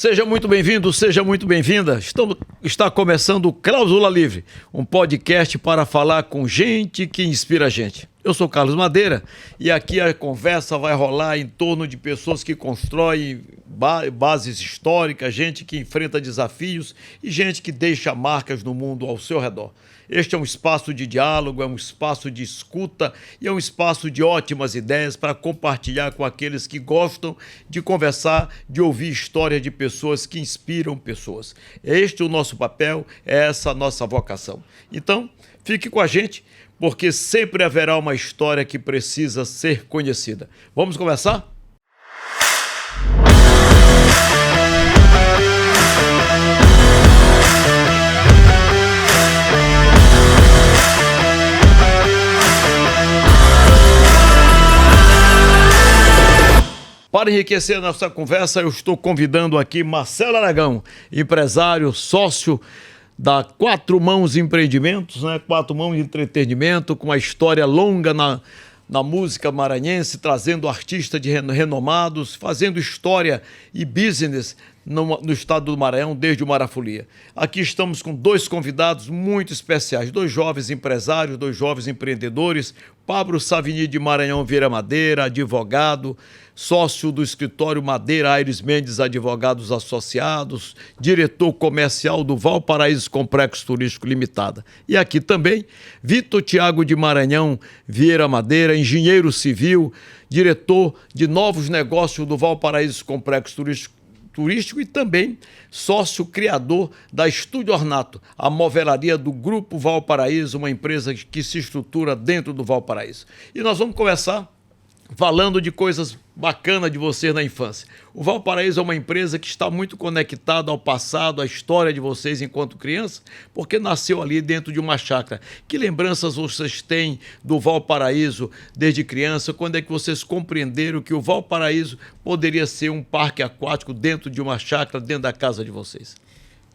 Seja muito bem-vindo, seja muito bem-vinda. Está começando o Cláusula Livre, um podcast para falar com gente que inspira a gente. Eu sou Carlos Madeira e aqui a conversa vai rolar em torno de pessoas que constroem bases históricas, gente que enfrenta desafios e gente que deixa marcas no mundo ao seu redor. Este é um espaço de diálogo, é um espaço de escuta e é um espaço de ótimas ideias para compartilhar com aqueles que gostam de conversar, de ouvir histórias de pessoas que inspiram pessoas. Este é o nosso papel, é essa a nossa vocação. Então, fique com a gente, porque sempre haverá uma história que precisa ser conhecida. Vamos conversar? Para enriquecer a nossa conversa, eu estou convidando aqui Marcelo Aragão, empresário, sócio da Quatro Mãos Empreendimentos, né? Quatro Mãos de Entretenimento, com uma história longa na música maranhense, trazendo artistas renomados, fazendo história e business no estado do Maranhão, desde o Marafolia. Aqui estamos com dois convidados muito especiais, dois jovens empresários, dois jovens empreendedores, Pablo Savini de Maranhão Vieira Madeira, advogado, sócio do escritório Madeira Aires Mendes Advogados Associados, diretor comercial do Valparaíso Complexo Turístico Limitada. E aqui também, Vitor Thiago de Maranhão Vieira Madeira, engenheiro civil, diretor de novos negócios do Valparaíso Complexo Turístico e também sócio criador da Estúdio Ornato, a movelaria do Grupo Valparaíso, uma empresa que se estrutura dentro do Valparaíso. E nós vamos conversar falando de coisas bacanas de vocês na infância. O Valparaíso é uma empresa que está muito conectada ao passado, à história de vocês enquanto criança, porque nasceu ali dentro de uma chácara. Que lembranças vocês têm do Valparaíso desde criança? Quando é que vocês compreenderam que o Valparaíso poderia ser um parque aquático dentro de uma chácara, dentro da casa de vocês?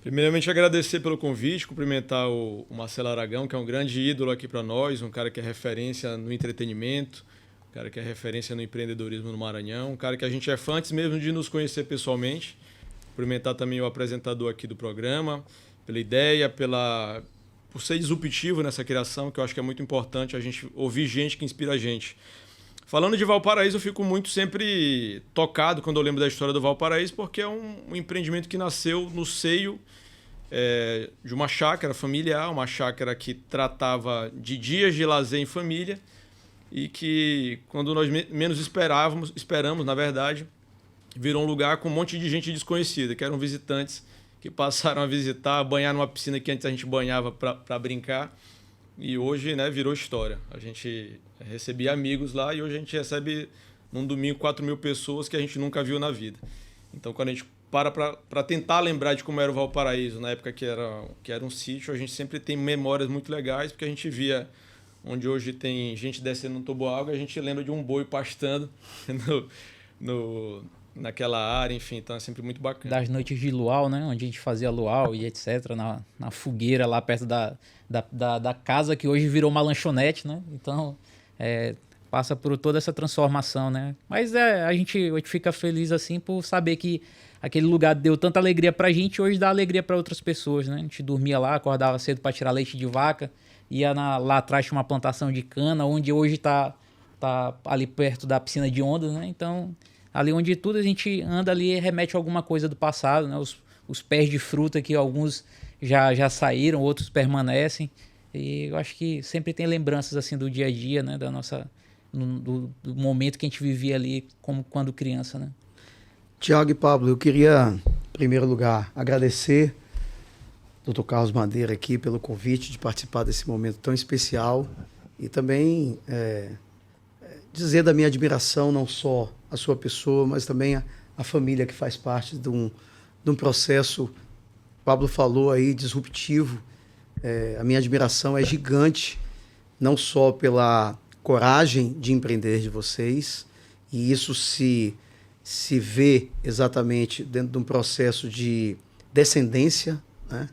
Primeiramente, agradecer pelo convite, cumprimentar o Marcelo Aragão, que é um grande ídolo aqui para nós, um cara que é referência no entretenimento, um cara que é referência no empreendedorismo no Maranhão, um cara que a gente é fã antes mesmo de nos conhecer pessoalmente. Cumprimentar também o apresentador aqui do programa, pela ideia, por ser disruptivo nessa criação, que eu acho que é muito importante a gente ouvir gente que inspira a gente. Falando de Valparaíso, eu fico muito sempre tocado quando eu lembro da história do Valparaíso, porque é um empreendimento que nasceu no seio de uma chácara familiar, uma chácara que tratava de dias de lazer em família, e que, quando nós menos esperamos, na verdade, virou um lugar com um monte de gente desconhecida, que eram visitantes que passaram a visitar, banhar numa piscina que antes a gente banhava para brincar, e hoje, né, virou história. A gente recebia amigos lá e hoje a gente recebe, num domingo, 4.000 pessoas que a gente nunca viu na vida. Então, quando a gente para tentar lembrar de como era o Valparaíso, na época que era um sítio, a gente sempre tem memórias muito legais, porque a gente via onde hoje tem gente descendo no toboágua, a gente lembra de um boi pastando naquela área, enfim, então é sempre muito bacana. Das noites de luau, né, onde a gente fazia luau e etc, na fogueira lá perto da casa que hoje virou uma lanchonete, né, então passa por toda essa transformação, né, mas a gente fica feliz assim por saber que aquele lugar deu tanta alegria pra gente e hoje dá alegria para outras pessoas, né, a gente dormia lá, acordava cedo para tirar leite de vaca, ia lá atrás tinha uma plantação de cana, onde hoje tá ali perto da piscina de ondas, né? Então, ali onde tudo a gente anda ali remete a alguma coisa do passado, né? Os pés de fruta que alguns já saíram, outros permanecem. E eu acho que sempre tem lembranças assim do dia a dia, né? Do momento que a gente vivia ali como quando criança, né? Tiago e Pablo, eu queria, em primeiro lugar, agradecer Dr. Carlos Madeira aqui pelo convite de participar desse momento tão especial e também dizer da minha admiração não só a sua pessoa, mas também a família que faz parte de um processo, o Pablo falou aí, disruptivo. A minha admiração é gigante, não só pela coragem de empreender de vocês, e isso se vê exatamente dentro de um processo de descendência, né?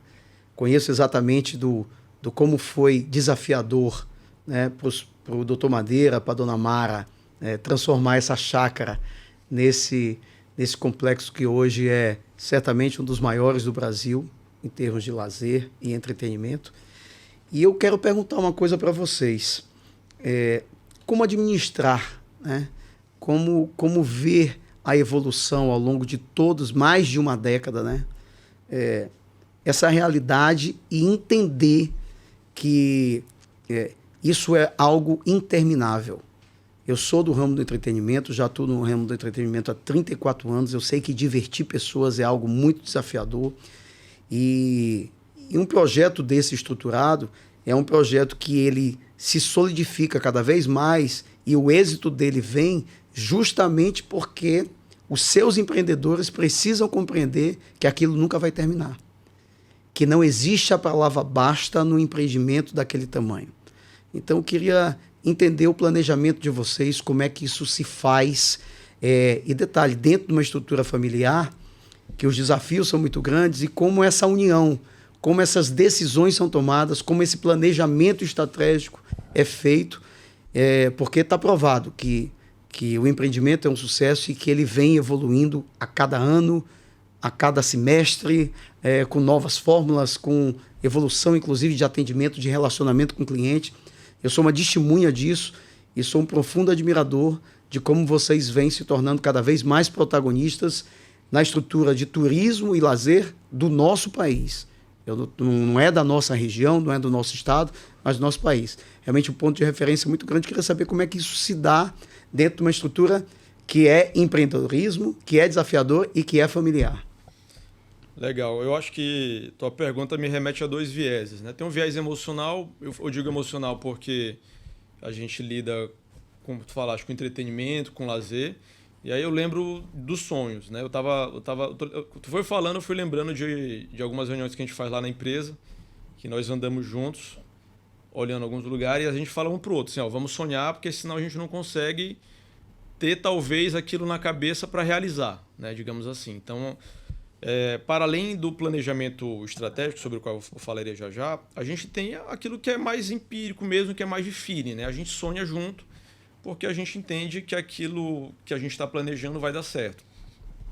Conheço exatamente do como foi desafiador, né, para o doutor Madeira, para a dona Mara, transformar essa chácara nesse nesse complexo que hoje é certamente um dos maiores do Brasil, em termos de lazer e entretenimento. E eu quero perguntar uma coisa para vocês. Como administrar, né? Como ver a evolução ao longo de mais de uma década, né? Essa realidade e entender que isso é algo interminável. Eu sou do ramo do entretenimento, já estou no ramo do entretenimento há 34 anos, eu sei que divertir pessoas é algo muito desafiador e um projeto desse estruturado é um projeto que ele se solidifica cada vez mais e o êxito dele vem justamente porque os seus empreendedores precisam compreender que aquilo nunca vai terminar, que não existe a palavra basta no empreendimento daquele tamanho. Então, eu queria entender o planejamento de vocês, como é que isso se faz. E detalhe, dentro de uma estrutura familiar, que os desafios são muito grandes e como essa união, como essas decisões são tomadas, como esse planejamento estratégico é feito, porque está provado que o empreendimento é um sucesso e que ele vem evoluindo a cada ano, a cada semestre, com novas fórmulas, com evolução, inclusive, de atendimento, de relacionamento com o cliente. Eu sou uma testemunha disso e sou um profundo admirador de como vocês vêm se tornando cada vez mais protagonistas na estrutura de turismo e lazer do nosso país. Não é da nossa região, não é do nosso estado, mas do nosso país. Realmente um ponto de referência muito grande. Queria saber como é que isso se dá dentro de uma estrutura que é empreendedorismo, que é desafiador e que é familiar. Legal. Eu acho que tua pergunta me remete a dois vieses, né? Tem um viés emocional, eu digo emocional porque a gente lida, como tu falaste, com entretenimento, com lazer. E aí eu lembro dos sonhos, né? Tu foi falando, eu fui lembrando de algumas reuniões que a gente faz lá na empresa, que nós andamos juntos, olhando alguns lugares, e a gente fala um pro outro, assim, vamos sonhar, porque senão a gente não consegue ter talvez aquilo na cabeça para realizar, né? Digamos assim. Então, para além do planejamento estratégico, sobre o qual eu falarei já, a gente tem aquilo que é mais empírico mesmo, que é mais de feeling, né? A gente sonha junto, porque a gente entende que aquilo que a gente está planejando vai dar certo,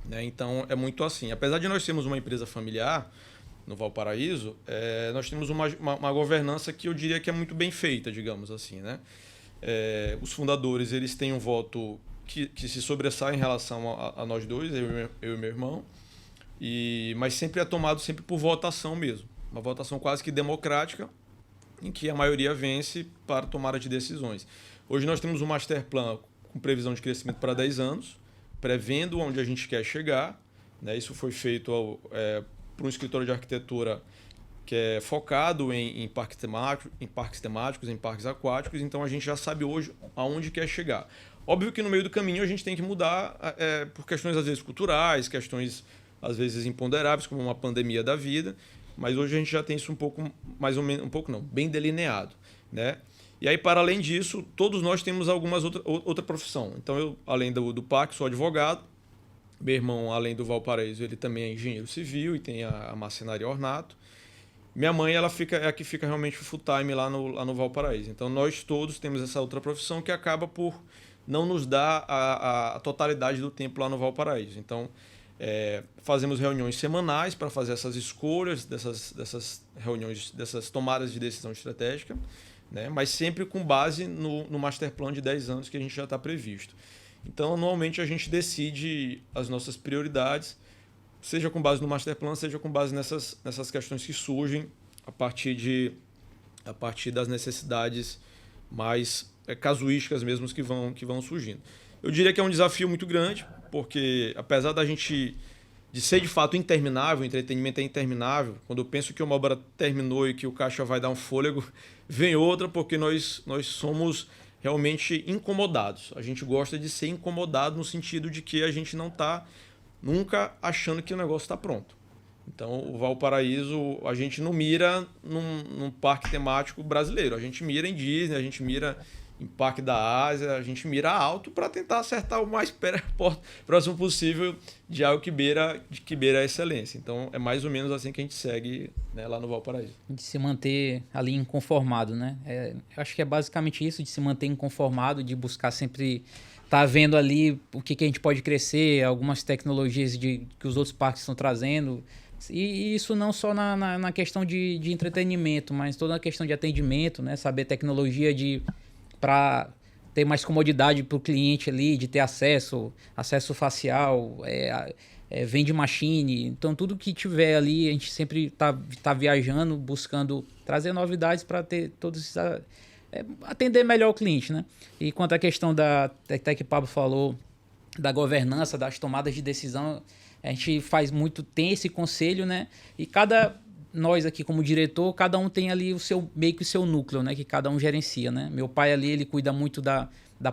né? Então, é muito assim. Apesar de nós termos uma empresa familiar no Valparaíso, nós temos uma governança que eu diria que é muito bem feita, digamos assim, né? Os fundadores, eles têm um voto que se sobressai em relação a nós dois, eu e meu irmão, mas sempre é tomado sempre por votação mesmo. Uma votação quase que democrática, em que a maioria vence para tomada de decisões. Hoje nós temos um master plan com previsão de crescimento para 10 anos, prevendo onde a gente quer chegar, né? Isso foi feito por um escritório de arquitetura que é focado em parques temáticos, em parques aquáticos, então a gente já sabe hoje aonde quer chegar. Óbvio que no meio do caminho a gente tem que mudar por questões às vezes culturais, questões às vezes imponderáveis, como uma pandemia da vida, mas hoje a gente já tem isso um pouco, mais ou menos, bem delineado, né? E aí, para além disso, todos nós temos outra profissão. Então, eu, além do PAC, sou advogado. Meu irmão, além do Valparaíso, ele também é engenheiro civil e tem a marcenaria Ornato. Minha mãe, ela é a que fica realmente full time lá no Valparaíso. Então, nós todos temos essa outra profissão que acaba por não nos dar a totalidade do tempo lá no Valparaíso. Então, fazemos reuniões semanais para fazer essas escolhas, dessas reuniões, dessas tomadas de decisão estratégica, né? Mas sempre com base no master plan de 10 anos que a gente já está previsto. Então, normalmente, a gente decide as nossas prioridades, seja com base no master plan, seja com base nessas questões que surgem a partir das necessidades mais casuísticas mesmo que vão surgindo. Eu diria que é um desafio muito grande, porque apesar de ser de fato interminável, o entretenimento é interminável, quando eu penso que uma obra terminou e que o caixa vai dar um fôlego, vem outra, porque nós somos realmente incomodados. A gente gosta de ser incomodado no sentido de que a gente não está nunca achando que o negócio está pronto. Então, o Valparaíso, a gente não mira num parque temático brasileiro. A gente mira em Disney, a gente mira em Parque da Ásia, a gente mira alto para tentar acertar o mais próximo possível de algo que beira a excelência. Então, é mais ou menos assim que a gente segue, né, lá no Valparaíso. De se manter ali inconformado, né? Eu acho que é basicamente isso, de se manter inconformado, de buscar sempre tá vendo ali o que a gente pode crescer, algumas tecnologias que os outros parques estão trazendo. E isso não só na questão de entretenimento, mas toda a questão de atendimento, né? Saber tecnologia para ter mais comodidade para o cliente ali, de ter acesso facial, vending machine. Então, tudo que tiver ali, a gente sempre tá viajando, buscando trazer novidades para ter todos esses... atender melhor o cliente, né? E quanto à questão até que o Pablo falou, da governança, das tomadas de decisão, a gente tem esse conselho, né? E nós aqui como diretor, cada um tem ali meio que o seu núcleo, né? Que cada um gerencia, né? Meu pai ali, ele cuida muito da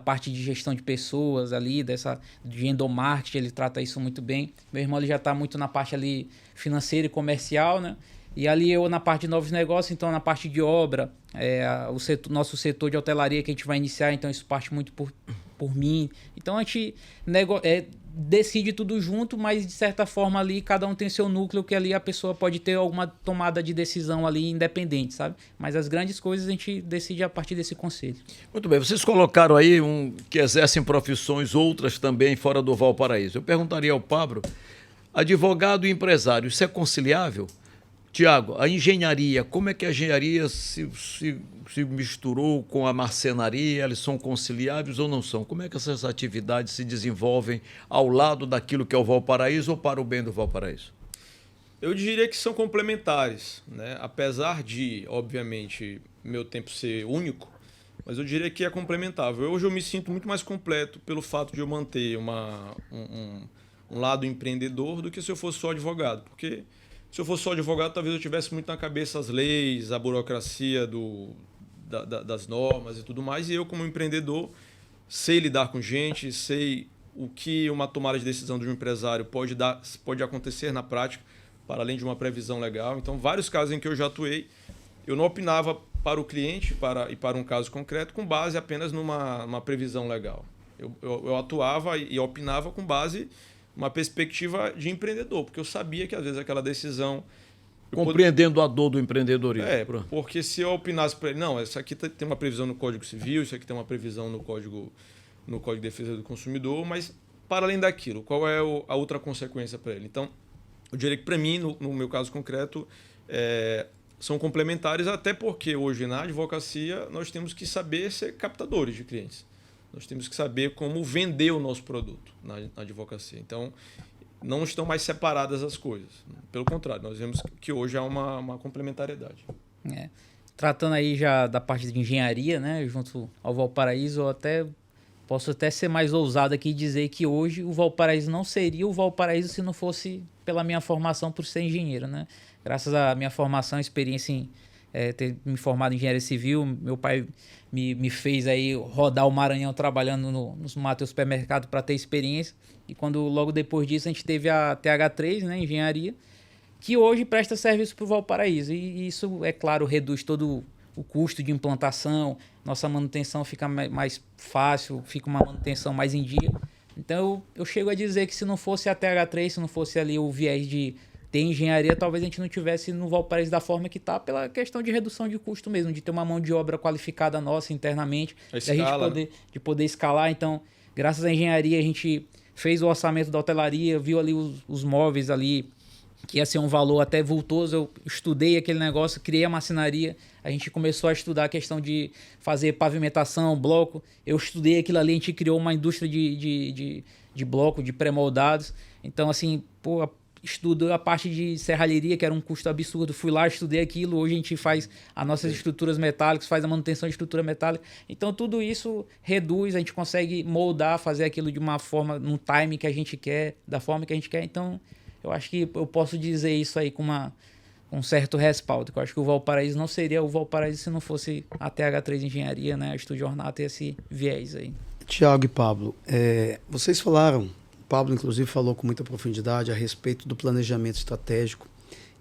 parte de gestão de pessoas ali, de endomarketing, ele trata isso muito bem. Meu irmão, ele já está muito na parte ali financeira e comercial, né? E ali eu na parte de novos negócios, então na parte de obra, nosso setor de hotelaria que a gente vai iniciar, então isso parte muito por mim. Então a gente decide tudo junto, mas de certa forma ali cada um tem seu núcleo, que ali a pessoa pode ter alguma tomada de decisão ali independente, sabe? Mas as grandes coisas a gente decide a partir desse conselho. Muito bem, vocês colocaram aí que exercem profissões outras também fora do Valparaíso. Eu perguntaria ao Pablo, advogado e empresário, isso é conciliável? Tiago, a engenharia, como é que a engenharia se misturou com a marcenaria? Eles são conciliáveis ou não são? Como é que essas atividades se desenvolvem ao lado daquilo que é o Valparaíso ou para o bem do Valparaíso? Eu diria que são complementares, né? Apesar de, obviamente, meu tempo ser único, mas eu diria que é complementável. Hoje eu me sinto muito mais completo pelo fato de eu manter um lado empreendedor do que se eu fosse só advogado, porque se eu fosse só advogado, talvez eu tivesse muito na cabeça as leis, a burocracia das normas e tudo mais. E eu, como empreendedor, sei lidar com gente, sei o que uma tomada de decisão de um empresário pode acontecer na prática, para além de uma previsão legal. Então, vários casos em que eu já atuei, eu não opinava para o cliente e para um caso concreto com base apenas numa previsão legal. Eu atuava e opinava com base uma perspectiva de empreendedor, porque eu sabia que às vezes aquela decisão... Compreendendo a dor do empreendedorismo. Porque se eu opinasse para ele, não, isso aqui tem uma previsão no Código Civil, isso aqui tem uma previsão no Código de Defesa do Consumidor, mas para além daquilo, qual é a outra consequência para ele? Então, eu diria que para mim, no meu caso concreto, são complementares, até porque hoje na advocacia nós temos que saber ser captadores de clientes. Nós temos que saber como vender o nosso produto na advocacia. Então, não estão mais separadas as coisas. Pelo contrário, nós vemos que hoje há uma complementariedade. Tratando aí já da parte de engenharia, né, junto ao Valparaíso, posso até ser mais ousado aqui e dizer que hoje o Valparaíso não seria o Valparaíso se não fosse pela minha formação por ser engenheiro, né? Graças à minha formação e experiência em ter me formado em engenharia civil, meu pai me fez aí rodar o Maranhão trabalhando no Mateus Supermercado para ter experiência. E logo depois disso a gente teve a TH3, né, engenharia, que hoje presta serviço para o Valparaíso. E isso, é claro, reduz todo o custo de implantação, nossa manutenção fica mais fácil, fica uma manutenção mais em dia. Então eu chego a dizer que se não fosse a TH3, se não fosse ali o viés de ter engenharia, talvez a gente não tivesse no Valparaíso da forma que está, pela questão de redução de custo mesmo, de ter uma mão de obra qualificada nossa internamente, de poder escalar. Então, graças à engenharia, a gente fez o orçamento da hotelaria, viu ali os móveis ali, que ia ser um valor até vultoso. Eu estudei aquele negócio, criei a marcenaria, a gente começou a estudar a questão de fazer pavimentação, bloco. Eu estudei aquilo ali, a gente criou uma indústria de bloco, de pré-moldados. Então, assim, estudou a parte de serralheria, que era um custo absurdo. Fui lá, estudei aquilo. Hoje a gente faz as nossas estruturas metálicas, faz a manutenção de estrutura metálica. Então, tudo isso reduz, a gente consegue moldar, fazer aquilo de uma forma, num time que a gente quer, da forma que a gente quer. Então, eu acho que eu posso dizer isso aí com um certo respaldo. Eu acho que o Valparaíso não seria o Valparaíso se não fosse a TH3 Engenharia, né? A Estúdio Ornato e esse viés aí. Tiago e Pablo, vocês falaram, o Pablo inclusive falou com muita profundidade a respeito do planejamento estratégico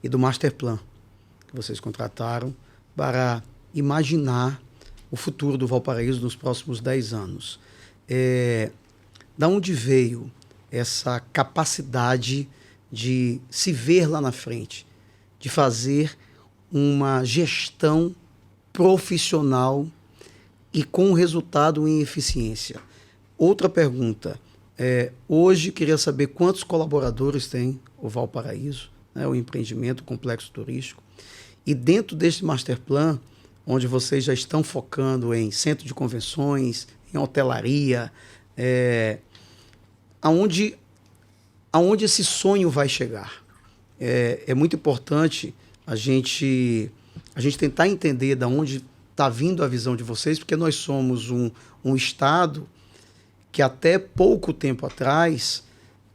e do master plan que vocês contrataram para imaginar o futuro do Valparaíso nos próximos 10 anos. Da onde veio essa capacidade de se ver lá na frente, de fazer uma gestão profissional e com resultado em eficiência? Outra pergunta. Hoje, queria saber quantos colaboradores tem o Valparaíso, né, o empreendimento, o complexo turístico. E dentro desse master plan, onde vocês já estão focando em centro de convenções, em hotelaria, aonde esse sonho vai chegar? É muito importante a gente tentar entender de onde está vindo a visão de vocês, porque nós somos um estado que até pouco tempo atrás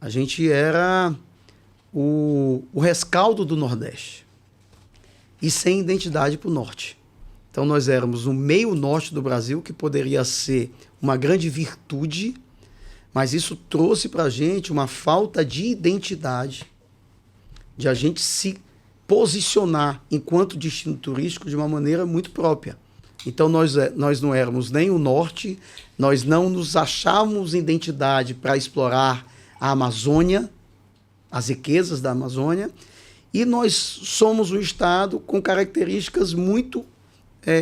a gente era o rescaldo do Nordeste e sem identidade para o Norte. Então nós éramos o meio norte do Brasil, que poderia ser uma grande virtude, mas isso trouxe para a gente uma falta de identidade, de a gente se posicionar enquanto destino turístico de uma maneira muito própria. Então nós não éramos nem o norte, nós não nos achávamos identidade para explorar a Amazônia, as riquezas da Amazônia, e nós somos um estado com características muito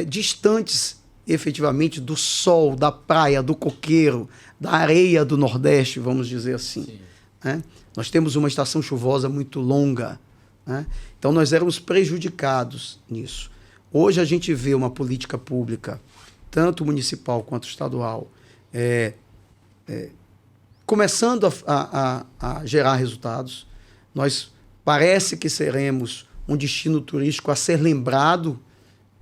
distantes, efetivamente, do sol, da praia, do coqueiro, da areia do Nordeste, vamos dizer assim. Né? Nós temos uma estação chuvosa muito longa, né? Então nós éramos prejudicados nisso. Hoje a gente vê uma política pública, tanto municipal quanto estadual, começando a gerar resultados. Nós parece que seremos um destino turístico a ser lembrado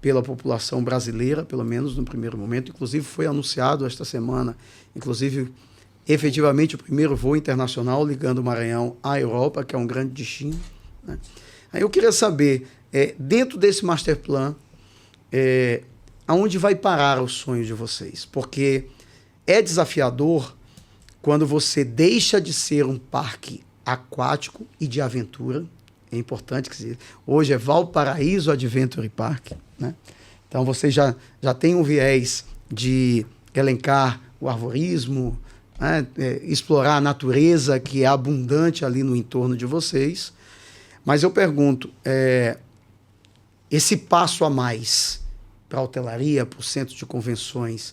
pela população brasileira, pelo menos no primeiro momento. Inclusive foi anunciado esta semana, efetivamente o primeiro voo internacional ligando o Maranhão à Europa, que é um grande destino, né? Aí eu queria saber, dentro desse master plan, aonde vai parar o sonho de vocês? Porque é desafiador quando você deixa de ser um parque aquático e de aventura. É importante que hoje é Valparaíso Adventure Park, né? Então você já tem um viés de elencar o arvorismo, né? Explorar a natureza que é abundante ali no entorno de vocês. Mas eu pergunto, esse passo a mais para a hotelaria, para o centro de convenções,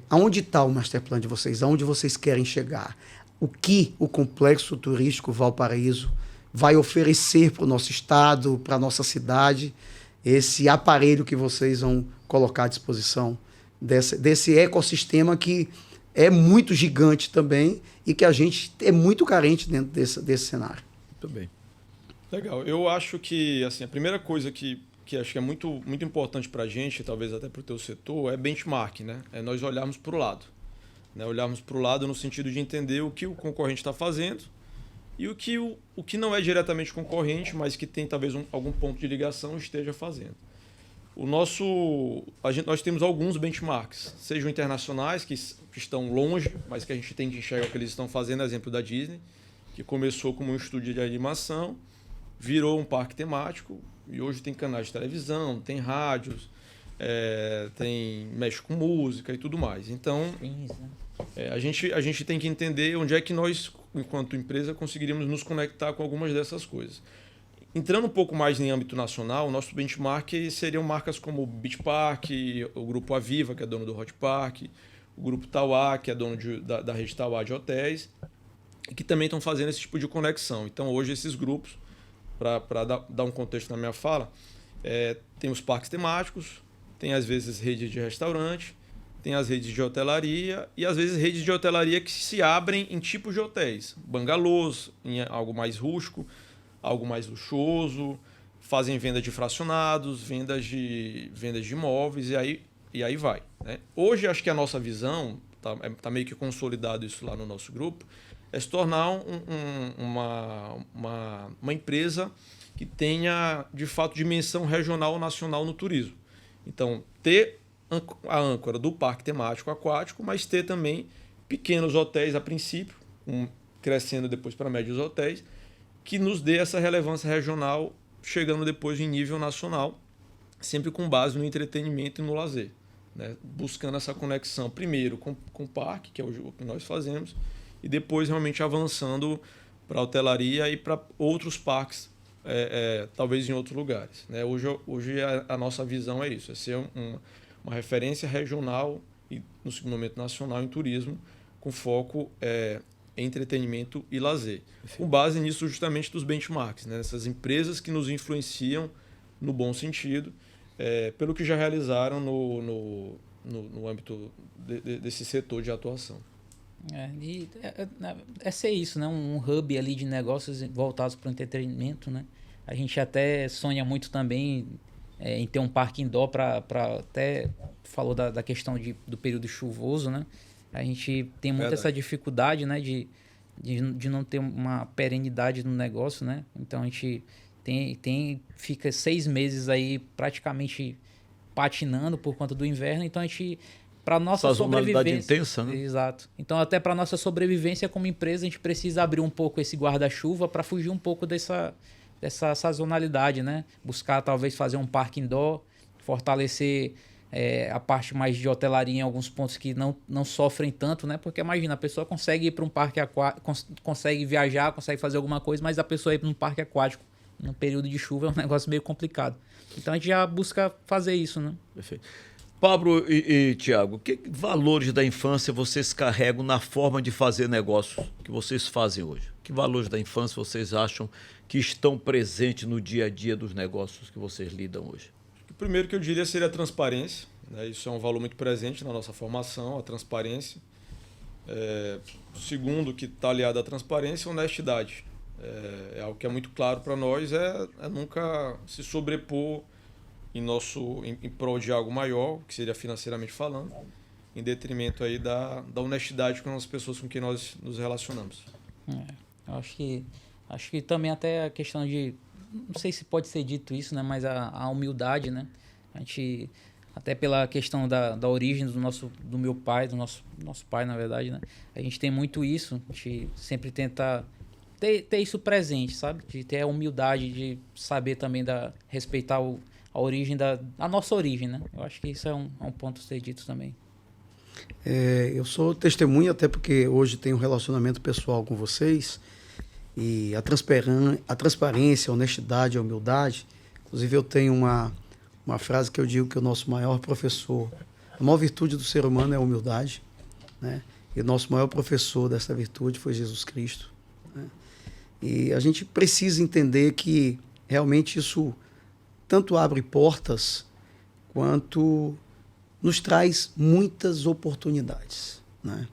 aonde está o master plan de vocês? Aonde vocês querem chegar? O que o complexo turístico Valparaíso vai oferecer para o nosso estado, para a nossa cidade, esse aparelho que vocês vão colocar à disposição desse ecossistema que é muito gigante também e que a gente é muito carente dentro desse cenário. Muito bem. Legal. Eu acho que assim, a primeira coisa que acho que é muito, muito importante para a gente, talvez até para o teu setor, é benchmark, né? É nós olharmos para o lado. Né? Olharmos para o lado no sentido de entender o que o concorrente está fazendo e o que não é diretamente concorrente, mas que tem talvez algum ponto de ligação esteja fazendo. Nós temos alguns benchmarks, sejam internacionais, que estão longe, mas que a gente tem que enxergar o que eles estão fazendo, exemplo da Disney, que começou como um estúdio de animação, virou um parque temático e hoje tem canais de televisão, tem rádios, mexe com música e tudo mais. Então, a gente tem que entender onde é que nós, enquanto empresa, conseguiríamos nos conectar com algumas dessas coisas. Entrando um pouco mais em âmbito nacional, o nosso benchmark seriam marcas como o Beach Park, o Grupo Aviva, que é dono do Hot Park, o Grupo Tauá, que é dono da rede Tauá de hotéis, que também estão fazendo esse tipo de conexão. Então, hoje, esses grupos, para dar um contexto na minha fala, tem os parques temáticos, tem às vezes redes de restaurante, tem as redes de hotelaria e às vezes redes de hotelaria que se abrem em tipos de hotéis, bangalôs, em algo mais rústico, algo mais luxuoso, fazem venda de fracionados, vendas de imóveis e aí vai, né? Hoje acho que a nossa visão, tá meio que consolidado isso lá no nosso grupo, é se tornar uma empresa que tenha, de fato, dimensão regional ou nacional no turismo. Então, ter a âncora do parque temático aquático, mas ter também pequenos hotéis a princípio, crescendo depois para médios hotéis, que nos dê essa relevância regional, chegando depois em nível nacional, sempre com base no entretenimento e no lazer, né? Buscando essa conexão, primeiro com o parque, que é o que nós fazemos, e depois realmente avançando para a hotelaria e para outros parques, talvez em outros lugares, né? Hoje a nossa visão é isso, é ser uma referência regional e, no segundo momento, nacional em turismo, com foco em entretenimento e lazer. Com base nisso justamente dos benchmarks, né? Essas empresas que nos influenciam no bom sentido, pelo que já realizaram no âmbito desse setor de atuação. É ser isso, né? Um hub ali de negócios voltados para o entretenimento, né? A gente até sonha muito também em ter um parque indoor para até falou da questão do período chuvoso, né? A gente tem muito essa dificuldade, né? De não ter uma perenidade no negócio, né? Então a gente fica 6 meses aí praticamente patinando por conta do inverno, então a gente, para nossa sobrevivência intensa, né? Exato. Então até para nossa sobrevivência como empresa, a gente precisa abrir um pouco esse guarda-chuva para fugir um pouco dessa sazonalidade, né? Buscar talvez fazer um parque indoor, fortalecer a parte mais de hotelaria em alguns pontos que não sofrem tanto, né? Porque imagina, a pessoa consegue ir para um parque aquático, consegue viajar, consegue fazer alguma coisa, mas a pessoa ir para um parque aquático no período de chuva é um negócio meio complicado. Então a gente já busca fazer isso, né? Perfeito. Pablo e Tiago, que valores da infância vocês carregam na forma de fazer negócios que vocês fazem hoje? Que valores da infância vocês acham que estão presentes no dia a dia dos negócios que vocês lidam hoje? O primeiro que eu diria seria a transparência, né? Isso é um valor muito presente na nossa formação, a transparência. O segundo que está aliado à transparência é a honestidade. É algo que é muito claro para nós, é nunca se sobrepor em prol de algo maior, que seria financeiramente falando, em detrimento aí da honestidade com as pessoas com quem nós nos relacionamos. Eu acho que também até a questão de, não sei se pode ser dito isso, né, mas a humildade, né? A gente, até pela questão da origem do meu pai, do nosso pai, na verdade, né? A gente tem muito isso, a gente sempre tenta ter isso presente, sabe? De ter a humildade, de saber também respeitar a origem a nossa origem, né? Eu acho que isso é um ponto a ser dito também. Eu sou testemunha, até porque hoje tenho um relacionamento pessoal com vocês, e a transparência, a honestidade, a humildade. Inclusive eu tenho uma frase que eu digo que o nosso maior professor, a maior virtude do ser humano é a humildade, né? E o nosso maior professor dessa virtude foi Jesus Cristo, né? E a gente precisa entender que realmente isso tanto abre portas quanto nos traz muitas oportunidades, né?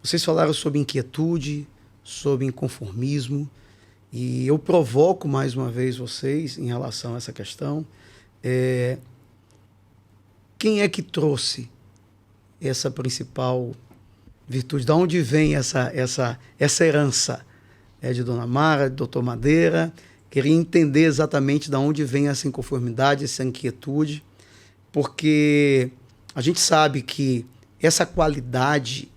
Vocês falaram sobre inquietude, sobre inconformismo, e eu provoco mais uma vez vocês em relação a essa questão. Quem é que trouxe essa principal virtude? De onde vem essa herança? É de Dona Mara, de Dr. Madeira? Queria entender exatamente de onde vem essa inconformidade, essa inquietude, porque a gente sabe que essa qualidade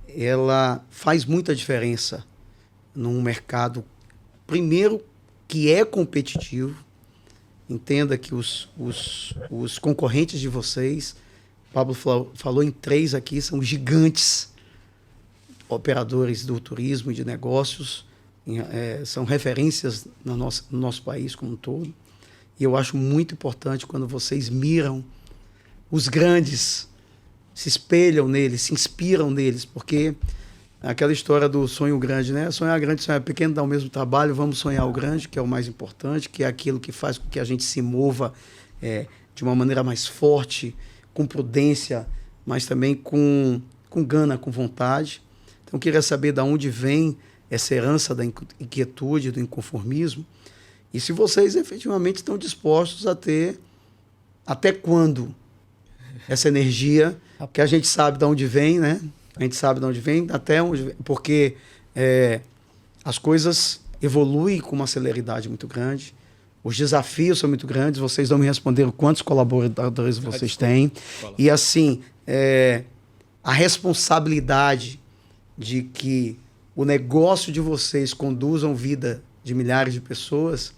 ela faz muita diferença num mercado, primeiro, que é competitivo. Entenda que os concorrentes de vocês, Pablo falou em 3 aqui, são gigantes, operadores do turismo e de negócios, são referências no nosso país como um todo. E eu acho muito importante quando vocês miram os grandes, se espelham neles, se inspiram neles, porque aquela história do sonho grande, né? Sonhar grande, sonhar pequeno dá o mesmo trabalho, vamos sonhar o grande, que é o mais importante, que é aquilo que faz com que a gente se mova de uma maneira mais forte, com prudência, mas também com gana, com vontade. Então eu queria saber de onde vem essa herança da inquietude, do inconformismo, e se vocês efetivamente estão dispostos a ter, até quando, essa energia, que a gente sabe de onde vem, né? A gente sabe de onde vem, até onde vem, porque as coisas evoluem com uma celeridade muito grande, os desafios são muito grandes, vocês não me responderam quantos colaboradores vocês têm, e assim, a responsabilidade de que o negócio de vocês conduzam vida de milhares de pessoas,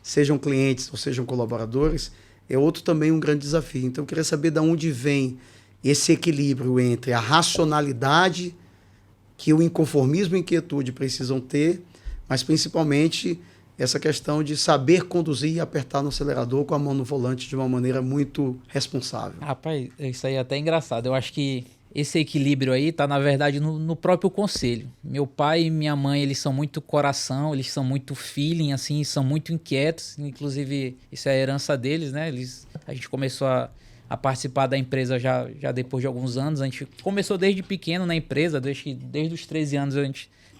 sejam clientes ou sejam colaboradores, é outro também um grande desafio. Então eu queria saber de onde vem esse equilíbrio entre a racionalidade que o inconformismo e a inquietude precisam ter, mas principalmente essa questão de saber conduzir e apertar no acelerador com a mão no volante de uma maneira muito responsável. Rapaz, isso aí é até engraçado. Eu acho que esse equilíbrio aí tá, na verdade, no próprio conselho. Meu pai e minha mãe, eles são muito coração, eles são muito feeling, assim, são muito inquietos. Inclusive, isso é a herança deles, né? A gente começou a participar da empresa já depois de alguns anos. A gente começou desde pequeno na empresa, desde os 13 anos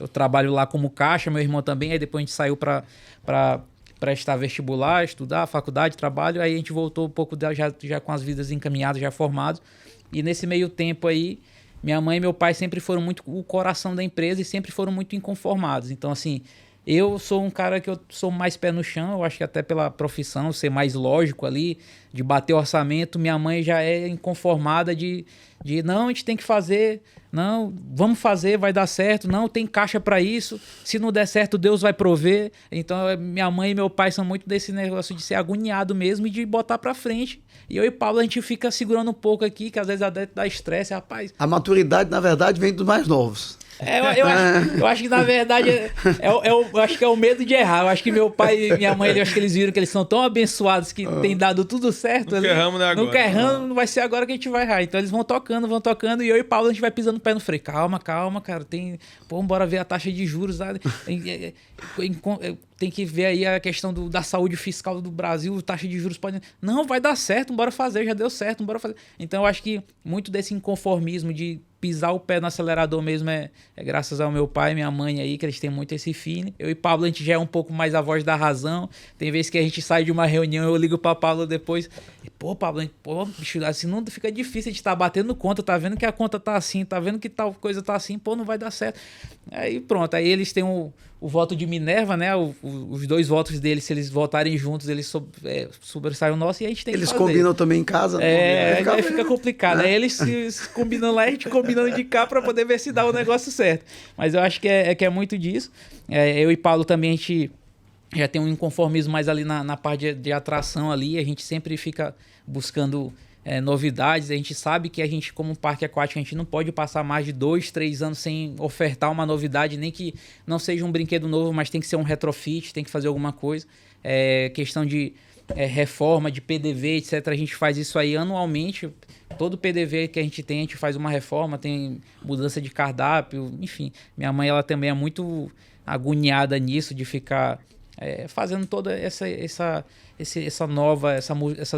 eu trabalho lá como caixa, meu irmão também. Aí depois a gente saiu para prestar vestibular, estudar, faculdade, trabalho. Aí a gente voltou um pouco já com as vidas encaminhadas, já formados. E nesse meio tempo aí, minha mãe e meu pai sempre foram muito o coração da empresa e sempre foram muito inconformados. Então, assim, eu sou um cara que eu sou mais pé no chão, eu acho que até pela profissão, ser mais lógico ali, de bater orçamento. Minha mãe já é inconformada de não, a gente tem que fazer, não, vamos fazer, vai dar certo, não, tem caixa para isso, se não der certo, Deus vai prover. Então, minha mãe e meu pai são muito desse negócio de ser agoniado mesmo e de botar para frente. E eu e Paulo, a gente fica segurando um pouco aqui, que às vezes dá estresse, rapaz. A maturidade, na verdade, vem dos mais novos. Eu acho que, na verdade, eu acho que é o medo de errar. Eu acho que meu pai e minha mãe, eu acho que eles viram que eles são tão abençoados que tem dado tudo certo. Não erramos, né, agora? Nunca errando, não vai ser agora que a gente vai errar. Então eles vão tocando, e eu e Paulo, a gente vai pisando o pé no freio. Calma, cara, Pô, bora ver a taxa de juros. Tem que ver aí a questão da saúde fiscal do Brasil, taxa de juros pode... Não, vai dar certo, bora fazer, já deu certo, bora fazer. Então eu acho que muito desse inconformismo de pisar o pé no acelerador mesmo é graças ao meu pai e minha mãe aí, que eles têm muito esse feeling. Eu e Pablo, a gente já é um pouco mais a voz da razão. Tem vezes que a gente sai de uma reunião, eu ligo pra Pablo depois. Pô, Pablo, bicho, assim não fica difícil, a gente tá batendo conta, tá vendo que a conta tá assim, tá vendo que tal coisa tá assim, pô, não vai dar certo. Aí pronto, aí eles têm o voto de Minerva, né? Os 2 votos deles, se eles votarem juntos, eles sobressaem o nosso e a gente tem que fazer. Eles combinam também em casa? Aí fica complicado. Aí eles se combinam lá, a gente combinando de cá para poder ver se dá o negócio certo. Mas eu acho que é muito disso. Eu e Paulo também, a gente já tem um inconformismo mais ali na parte de atração ali. A gente sempre fica buscando novidades. A gente sabe que a gente, como parque aquático, a gente não pode passar mais de 2, 3 anos sem ofertar uma novidade, nem que não seja um brinquedo novo, mas tem que ser um retrofit, tem que fazer alguma coisa. Questão de reforma, de PDV, etc. A gente faz isso aí anualmente. Todo PDV que a gente faz uma reforma, tem mudança de cardápio, enfim. Minha mãe, ela também é muito agoniada nisso, de ficar fazendo toda essas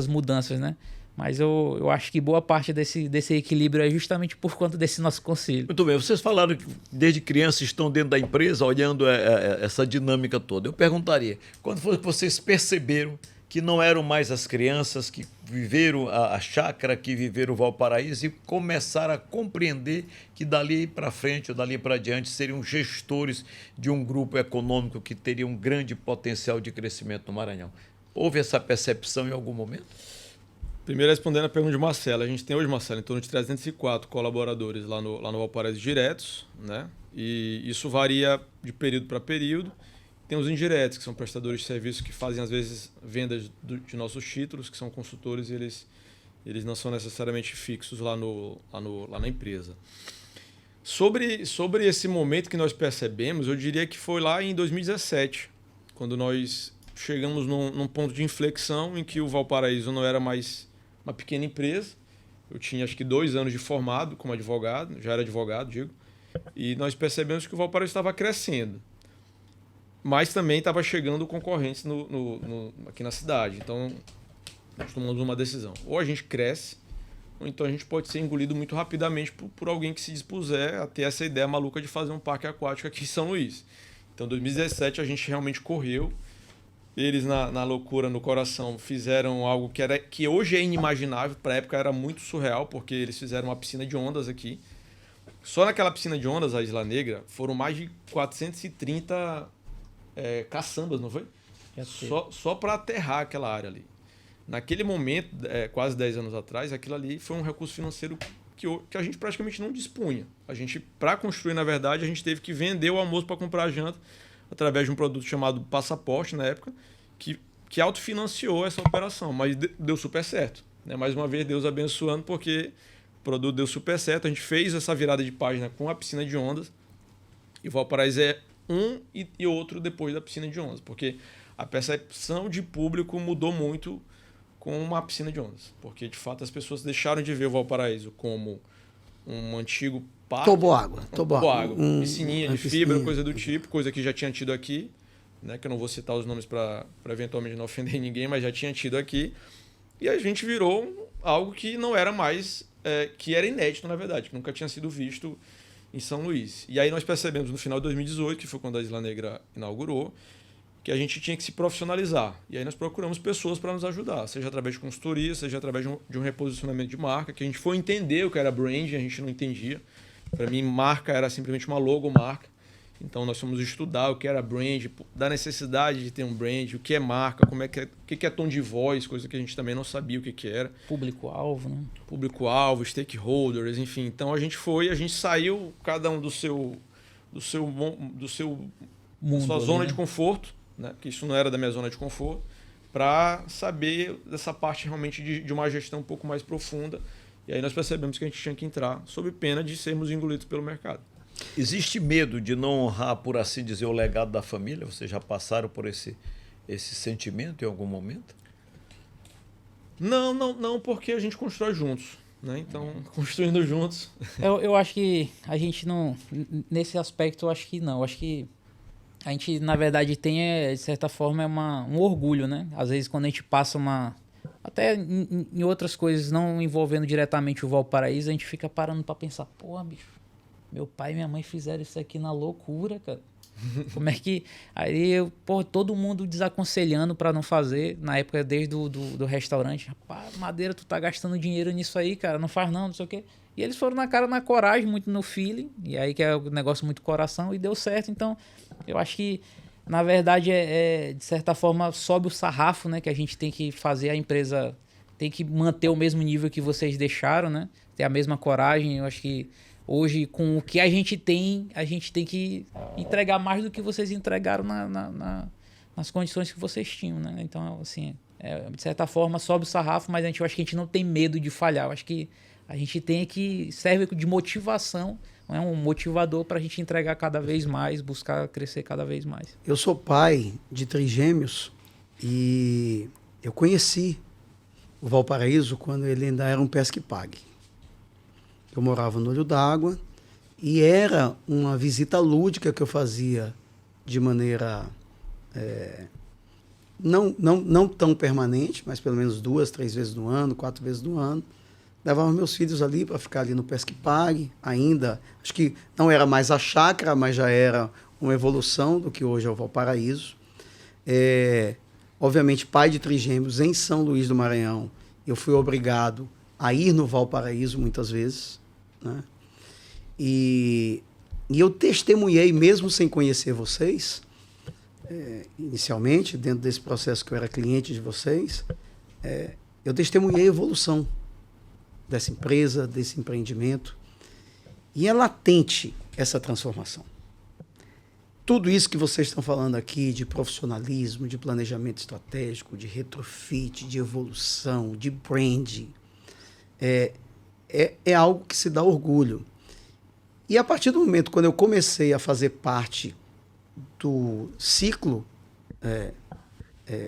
mudanças, né? Mas eu acho que boa parte desse equilíbrio é justamente por conta desse nosso conselho. Muito bem, vocês falaram que desde criança estão dentro da empresa, olhando essa dinâmica toda. Eu perguntaria, quando foi que vocês perceberam que não eram mais as crianças que viveram a chácara, que viveram o Valparaíso e começaram a compreender que dali para frente ou dali para diante seriam gestores de um grupo econômico que teria um grande potencial de crescimento no Maranhão? Houve essa percepção em algum momento? Primeiro, respondendo a pergunta de Marcelo. A gente tem hoje, Marcelo, em torno de 304 colaboradores lá no Valparaíso diretos, né? E isso varia de período para período. Tem os indiretos, que são prestadores de serviços que fazem, às vezes, vendas de nossos títulos, que são consultores e eles não são necessariamente fixos lá na empresa. Sobre esse momento que nós percebemos, eu diria que foi lá em 2017, quando nós chegamos num ponto de inflexão em que o Valparaíso não era mais uma pequena empresa. Eu tinha, acho que, 2 anos de formado como advogado, já era advogado, digo, e nós percebemos que o Valparaíso estava crescendo. Mas também estava chegando concorrentes aqui na cidade. Então, nós tomamos uma decisão. Ou a gente cresce, ou então a gente pode ser engolido muito rapidamente por alguém que se dispuser a ter essa ideia maluca de fazer um parque aquático aqui em São Luís. Então, em 2017, a gente realmente correu. Eles, na loucura, no coração, fizeram algo que hoje é inimaginável. Para a época era muito surreal, porque eles fizeram uma piscina de ondas aqui. Só naquela piscina de ondas, a Isla Negra, foram mais de 430 caçambas, não foi? Só para aterrar aquela área ali. Naquele momento, quase 10 anos atrás, aquilo ali foi um recurso financeiro que a gente praticamente não dispunha. Para construir, na verdade, a gente teve que vender o almoço para comprar a janta, através de um produto chamado Passaporte, na época, que autofinanciou essa operação, mas deu super certo, né? Mais uma vez, Deus abençoando, porque o produto deu super certo. A gente fez essa virada de página com a piscina de ondas, e o Valparaíso é um e outro depois da piscina de ondas, porque a percepção de público mudou muito com uma piscina de ondas, porque, de fato, as pessoas deixaram de ver o Valparaíso como um antigo parque. Toboágua. Piscininha de fibra, coisa do tipo, coisa que já tinha tido aqui, né? Que eu não vou citar os nomes para eventualmente não ofender ninguém, mas já tinha tido aqui. E a gente virou algo que não era mais, que era inédito, na verdade, que nunca tinha sido visto em São Luís. E aí nós percebemos no final de 2018, que foi quando a Isla Negra inaugurou, que a gente tinha que se profissionalizar. E aí nós procuramos pessoas para nos ajudar, seja através de consultoria, seja através de um reposicionamento de marca, que a gente foi entender o que era branding, a gente não entendia. Para mim, marca era simplesmente uma logomarca. Então nós fomos estudar o que era brand, da necessidade de ter um brand, o que é marca, o que é tom de voz, coisa que a gente também não sabia o que era. Público-alvo, né? Público-alvo, stakeholders, enfim. Então a gente saiu, cada um do seu Mundo, sua zona né? de conforto, né? Porque isso não era da minha zona de conforto, para saber dessa parte realmente de uma gestão um pouco mais profunda. E aí nós percebemos que a gente tinha que entrar sob pena de sermos engolidos pelo mercado. Existe medo de não honrar, por assim dizer, o legado da família? Vocês já passaram por esse sentimento em algum momento? Não, porque a gente constrói juntos, né? Então, construindo juntos. Eu acho que a gente não... Nesse aspecto, eu acho que não. Eu acho que a gente, na verdade, tem, de certa forma, um orgulho, né? Às vezes, quando a gente passa até em outras coisas, não envolvendo diretamente o Valparaíso, a gente fica parando para pensar, porra, bicho, meu pai e minha mãe fizeram isso aqui na loucura, cara. Como é que... Aí, todo mundo desaconselhando para não fazer, na época, desde do restaurante. Rapaz, Madeira, tu tá gastando dinheiro nisso aí, cara, não faz não sei o quê. E eles foram na cara, na coragem, muito no feeling, e aí que é um negócio muito coração, e deu certo. Então, eu acho que, na verdade, de certa forma, sobe o sarrafo, né? Que a gente tem que fazer a empresa... Tem que manter o mesmo nível que vocês deixaram, né? Ter a mesma coragem. Eu acho que hoje, com o que a gente tem que entregar mais do que vocês entregaram nas condições que vocês tinham, né? Então, assim, de certa forma, sobe o sarrafo, mas eu acho que a gente não tem medo de falhar. Eu acho que a gente tem que... Serve de motivação, não é um motivador para a gente entregar cada vez mais, buscar crescer cada vez mais. Eu sou pai de trigêmeos e eu conheci o Valparaíso quando ele ainda era um pesque pague. Eu morava no Olho d'Água e era uma visita lúdica que eu fazia de maneira não tão permanente, mas pelo menos 2, 3 vezes no ano, 4 vezes no ano. Levava meus filhos ali para ficar ali no Pesque Pague, ainda. Acho que não era mais a chácara, mas já era uma evolução do que hoje é o Valparaíso. Obviamente, pai de trigêmeos em São Luís do Maranhão, eu fui obrigado a ir no Valparaíso muitas vezes, né? E eu testemunhei, mesmo sem conhecer vocês, inicialmente, dentro desse processo que eu era cliente de vocês, eu testemunhei a evolução dessa empresa, desse empreendimento. E é latente essa transformação. Tudo isso que vocês estão falando aqui de profissionalismo, de planejamento estratégico, de retrofit, de evolução, de branding, é algo que se dá orgulho. E a partir do momento quando eu comecei a fazer parte do ciclo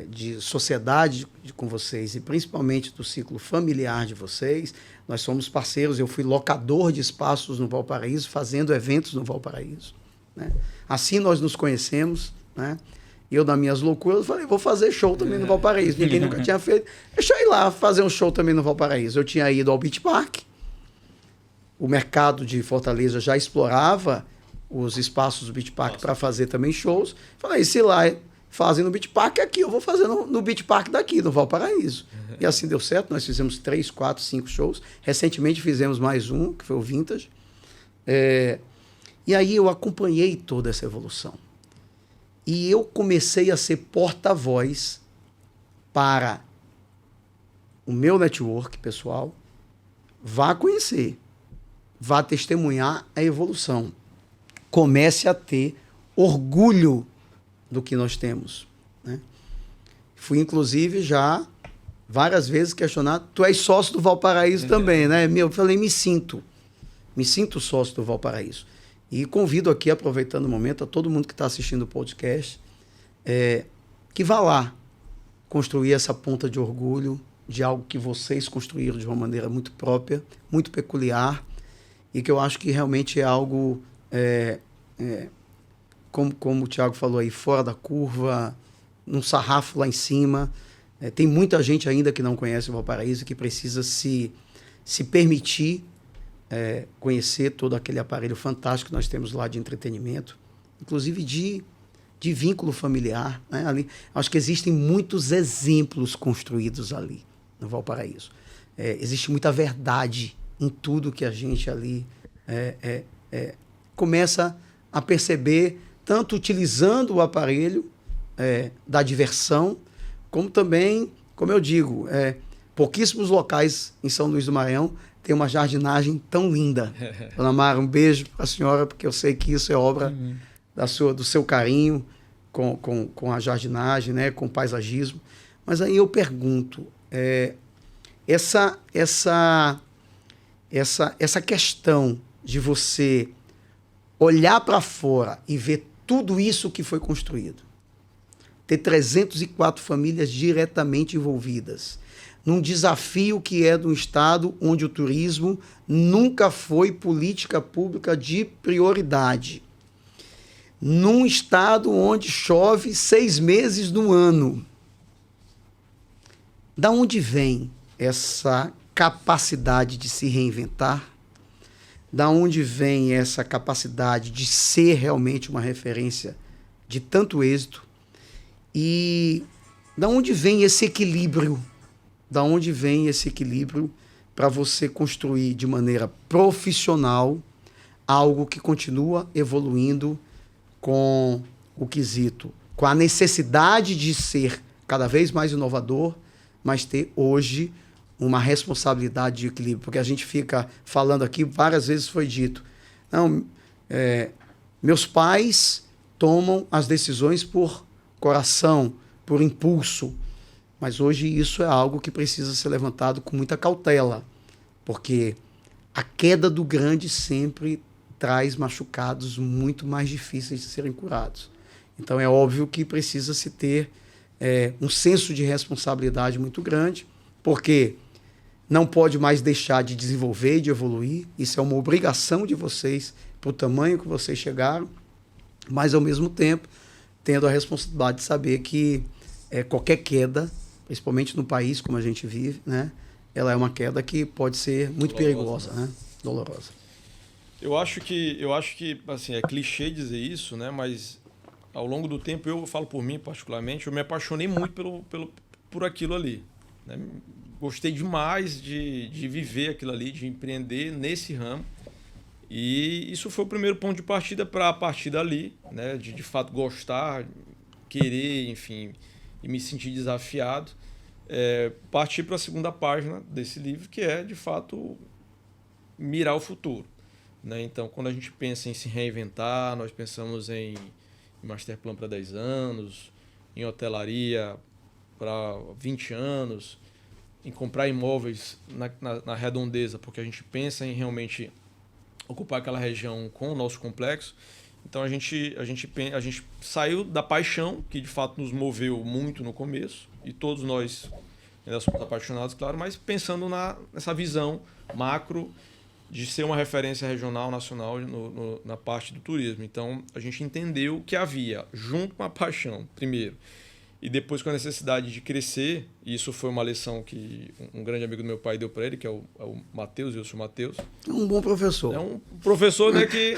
de sociedade com vocês e principalmente do ciclo familiar de vocês, nós somos parceiros, eu fui locador de espaços no Valparaíso, fazendo eventos no Valparaíso, né? Assim nós nos conhecemos, né? Eu, nas minhas loucuras, falei, vou fazer show também no Valparaíso. Ninguém nunca tinha feito. Deixa eu ir lá fazer um show também no Valparaíso. Eu tinha ido ao Beach Park. O mercado de Fortaleza já explorava os espaços do Beach Park para fazer também shows. Falei, se lá fazem no Beach Park, aqui eu vou fazer no Beach Park daqui, no Valparaíso. E assim deu certo. Nós fizemos 3, 4, 5 shows. Recentemente fizemos mais um, que foi o Vintage. E aí eu acompanhei toda essa evolução. E eu comecei a ser porta-voz para o meu network pessoal. Vá conhecer, vá testemunhar a evolução. Comece a ter orgulho do que nós temos, né? Fui, inclusive, já várias vezes questionado, tu és sócio do Valparaíso também, né? Eu falei, me sinto sócio do Valparaíso. E convido aqui, aproveitando o momento, a todo mundo que está assistindo o podcast, que vá lá construir essa ponta de orgulho de algo que vocês construíram de uma maneira muito própria, muito peculiar, e que eu acho que realmente é algo, como o Thiago falou aí, fora da curva, num sarrafo lá em cima. Tem muita gente ainda que não conhece o Valparaíso, que precisa se permitir conhecer todo aquele aparelho fantástico que nós temos lá de entretenimento, inclusive de vínculo familiar, né? Ali, acho que existem muitos exemplos construídos ali no Valparaíso. Existe muita verdade em tudo que a gente ali começa a perceber, tanto utilizando o aparelho da diversão, como também, como eu digo, pouquíssimos locais em São Luís do Maranhão tem uma jardinagem tão linda. Dona Mara, um beijo para a senhora, porque eu sei que isso é obra do seu carinho com a jardinagem, né, com o paisagismo. Mas aí eu pergunto, essa questão de você olhar para fora e ver tudo isso que foi construído, ter 304 famílias diretamente envolvidas, num desafio que é de um estado onde o turismo nunca foi política pública de prioridade, num estado onde chove 6 meses no ano. Da onde vem essa capacidade de se reinventar? Da onde vem essa capacidade de ser realmente uma referência de tanto êxito? E da onde vem esse equilíbrio? Da onde vem esse equilíbrio para você construir de maneira profissional algo que continua evoluindo com o quesito, com a necessidade de ser cada vez mais inovador, mas ter hoje uma responsabilidade de equilíbrio? Porque a gente fica falando aqui, várias vezes foi dito, não, meus pais tomam as decisões por coração, por impulso, mas hoje isso é algo que precisa ser levantado com muita cautela, porque a queda do grande sempre traz machucados muito mais difíceis de serem curados. Então é óbvio que precisa se ter um senso de responsabilidade muito grande, porque não pode mais deixar de desenvolver e de evoluir. Isso é uma obrigação de vocês, para o tamanho que vocês chegaram, mas ao mesmo tempo tendo a responsabilidade de saber que qualquer queda, principalmente no país como a gente vive, né, ela é uma queda que pode ser muito perigosa, né? Dolorosa. Eu acho que assim, é clichê dizer isso, né? Mas ao longo do tempo, eu falo por mim particularmente, eu me apaixonei muito por aquilo ali, né? Gostei demais de viver aquilo ali, de empreender nesse ramo. E isso foi o primeiro ponto de partida para a partir dali, né? De fato gostar, querer, enfim, e me sentir desafiado. Partir para a segunda página desse livro, que é, de fato, mirar o futuro, né? Então, quando a gente pensa em se reinventar, nós pensamos em masterplan para 10 anos, em hotelaria para 20 anos, em comprar imóveis na redondeza, porque a gente pensa em realmente ocupar aquela região com o nosso complexo. Então a gente saiu da paixão, que de fato nos moveu muito no começo, e todos nós ainda somos apaixonados, claro, mas pensando nessa visão macro de ser uma referência regional, nacional na parte do turismo. Então a gente entendeu que havia, junto com a paixão, primeiro, e depois com a necessidade de crescer, e isso foi uma lição que um grande amigo do meu pai deu para ele, que é o Matheus, Wilson Matheus. É um bom professor. É um professor, né, que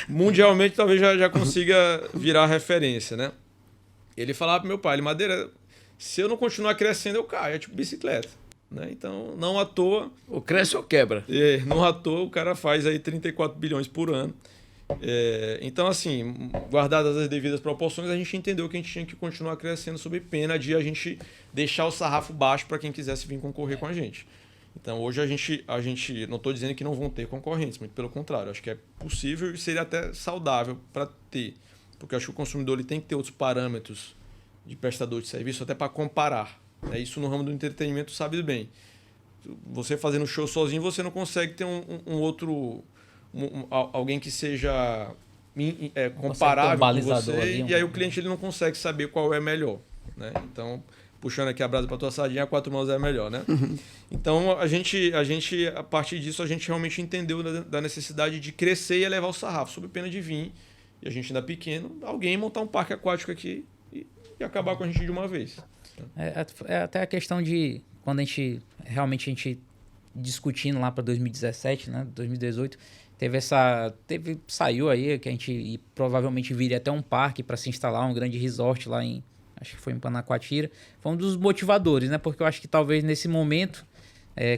mundialmente talvez já consiga virar referência, né? Ele falava para meu pai, Madeira, se eu não continuar crescendo, eu caio, é tipo bicicleta, né? Então, não à toa... Ou cresce ou quebra. Não à toa, o cara faz aí 34 bilhões por ano. Então, assim, guardadas as devidas proporções, a gente entendeu que a gente tinha que continuar crescendo sob pena de a gente deixar o sarrafo baixo para quem quisesse vir concorrer com a gente. Então, hoje a gente não estou dizendo que não vão ter concorrentes, muito pelo contrário, acho que é possível e seria até saudável para ter, porque acho que o consumidor ele tem que ter outros parâmetros de prestador de serviço até para comparar, né? Isso no ramo do entretenimento sabe bem. Você fazendo show sozinho, você não consegue ter alguém que seja comparável com você, e aí o cliente ele não consegue saber qual é melhor, né? Então, puxando aqui a brasa para tua sardinha, a quatro mãos é melhor, né? Então, a partir disso, a gente realmente entendeu da necessidade de crescer e elevar o sarrafo, sob pena de vir, e a gente ainda pequeno, alguém montar um parque aquático aqui e acabar com a gente de uma vez. É até a questão de, quando a gente discutindo lá para 2017, né, 2018, saiu aí que a gente provavelmente viria até um parque para se instalar, um grande resort lá acho que foi em Panacoatira. Foi um dos motivadores, né? Porque eu acho que talvez nesse momento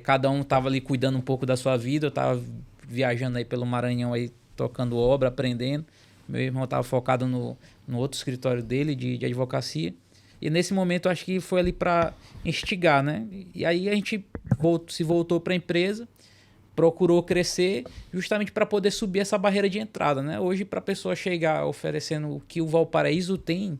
cada um estava ali cuidando um pouco da sua vida. Eu estava viajando aí pelo Maranhão aí, tocando obra, aprendendo. Meu irmão estava focado no outro escritório dele de advocacia. E nesse momento eu acho que foi ali para instigar, né? E aí a gente se voltou para a empresa, procurou crescer justamente para poder subir essa barreira de entrada, né? Hoje, para a pessoa chegar oferecendo o que o Valparaíso tem,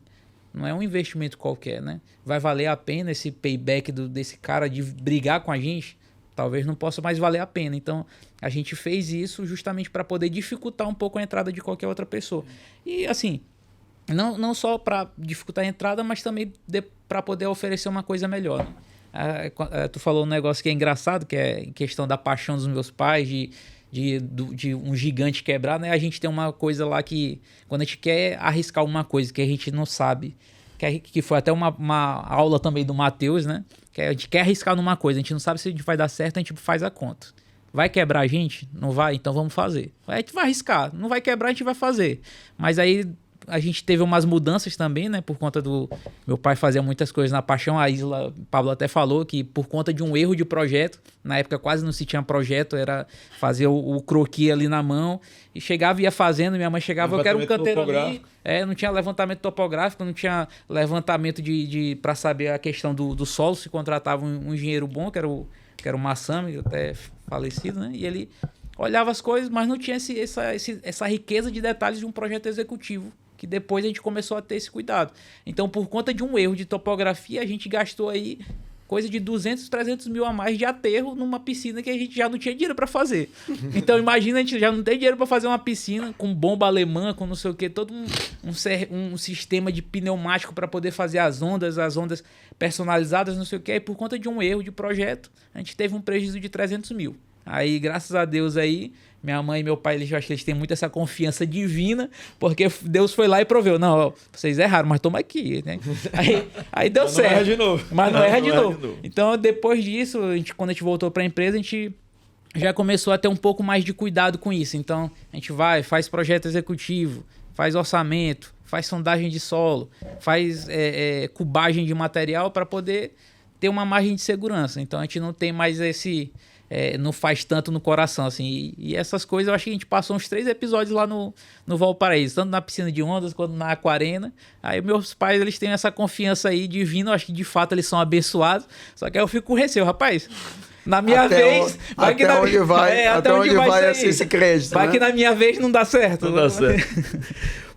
não é um investimento qualquer, né? Vai valer a pena esse payback desse cara de brigar com a gente? Talvez não possa mais valer a pena. Então, a gente fez isso justamente para poder dificultar um pouco a entrada de qualquer outra pessoa. E, assim, não só para dificultar a entrada, mas também para poder oferecer uma coisa melhor, né? Tu falou um negócio que é engraçado, que é em questão da paixão dos meus pais, de um gigante quebrar, né? A gente tem uma coisa lá que, quando a gente quer arriscar uma coisa que a gente não sabe, que foi até uma aula também do Matheus, né? Que a gente quer arriscar numa coisa, a gente não sabe se a gente vai dar certo, a gente faz a conta. Vai quebrar a gente? Não vai? Então vamos fazer. A gente vai arriscar. Não vai quebrar, a gente vai fazer. Mas aí a gente teve umas mudanças também, né? Por conta do... Meu pai fazia muitas coisas na paixão. O Pablo até falou que por conta de um erro de projeto, na época quase não se tinha projeto, era fazer o croquis ali na mão. E chegava e ia fazendo, minha mãe chegava, eu quero um canteiro ali. Não tinha levantamento topográfico, não tinha levantamento para saber a questão do solo, se contratava um engenheiro bom, que era o Massami, até falecido, né? E ele olhava as coisas, mas não tinha essa riqueza de detalhes de um projeto executivo, que depois a gente começou a ter esse cuidado. Então, por conta de um erro de topografia, a gente gastou aí coisa de 200, 300 mil a mais de aterro numa piscina que a gente já não tinha dinheiro para fazer. Então, imagina, a gente já não tem dinheiro para fazer uma piscina com bomba alemã, com não sei o que, todo um sistema de pneumático para poder fazer as ondas personalizadas, não sei o que. E por conta de um erro de projeto, a gente teve um prejuízo de 300 mil. Aí, graças a Deus aí, minha mãe e meu pai, eu acho que eles têm muito essa confiança divina, porque Deus foi lá e proveu. Não, ó, vocês erraram, mas toma aqui, né? Aí deu certo. Não erra de novo. Mas não erra de novo. Então, depois disso, quando a gente voltou para a empresa, a gente já começou a ter um pouco mais de cuidado com isso. Então, a gente faz projeto executivo, faz orçamento, faz sondagem de solo, faz cubagem de material para poder ter uma margem de segurança. Então, a gente não tem mais não faz tanto no coração, assim. E essas coisas, eu acho que a gente passou uns 3 episódios lá no Valparaíso, tanto na piscina de ondas quanto na aquarena. Aí meus pais, eles têm essa confiança aí divina, eu acho que de fato eles são abençoados. Só que aí eu fico com receio, rapaz. Na minha vez... Até onde vai esse crédito, vai, né? Que na minha vez não dá certo. Não dá certo.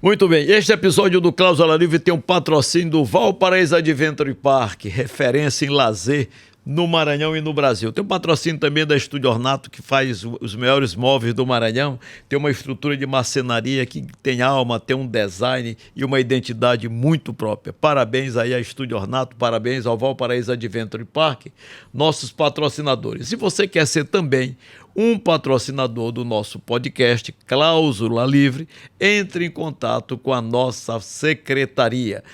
Muito bem, este episódio do Cláusula Livre tem um patrocínio do Valparaíso Adventure Park, referência em lazer no Maranhão e no Brasil. Tem um patrocínio também da Estúdio Ornato, que faz os melhores móveis do Maranhão. Tem uma estrutura de marcenaria que tem alma, tem um design e uma identidade muito própria. Parabéns aí à Estúdio Ornato, parabéns ao Valparaíso Adventure Park, nossos patrocinadores. Se você quer ser também um patrocinador do nosso podcast Cláusula Livre, entre em contato com a nossa secretaria.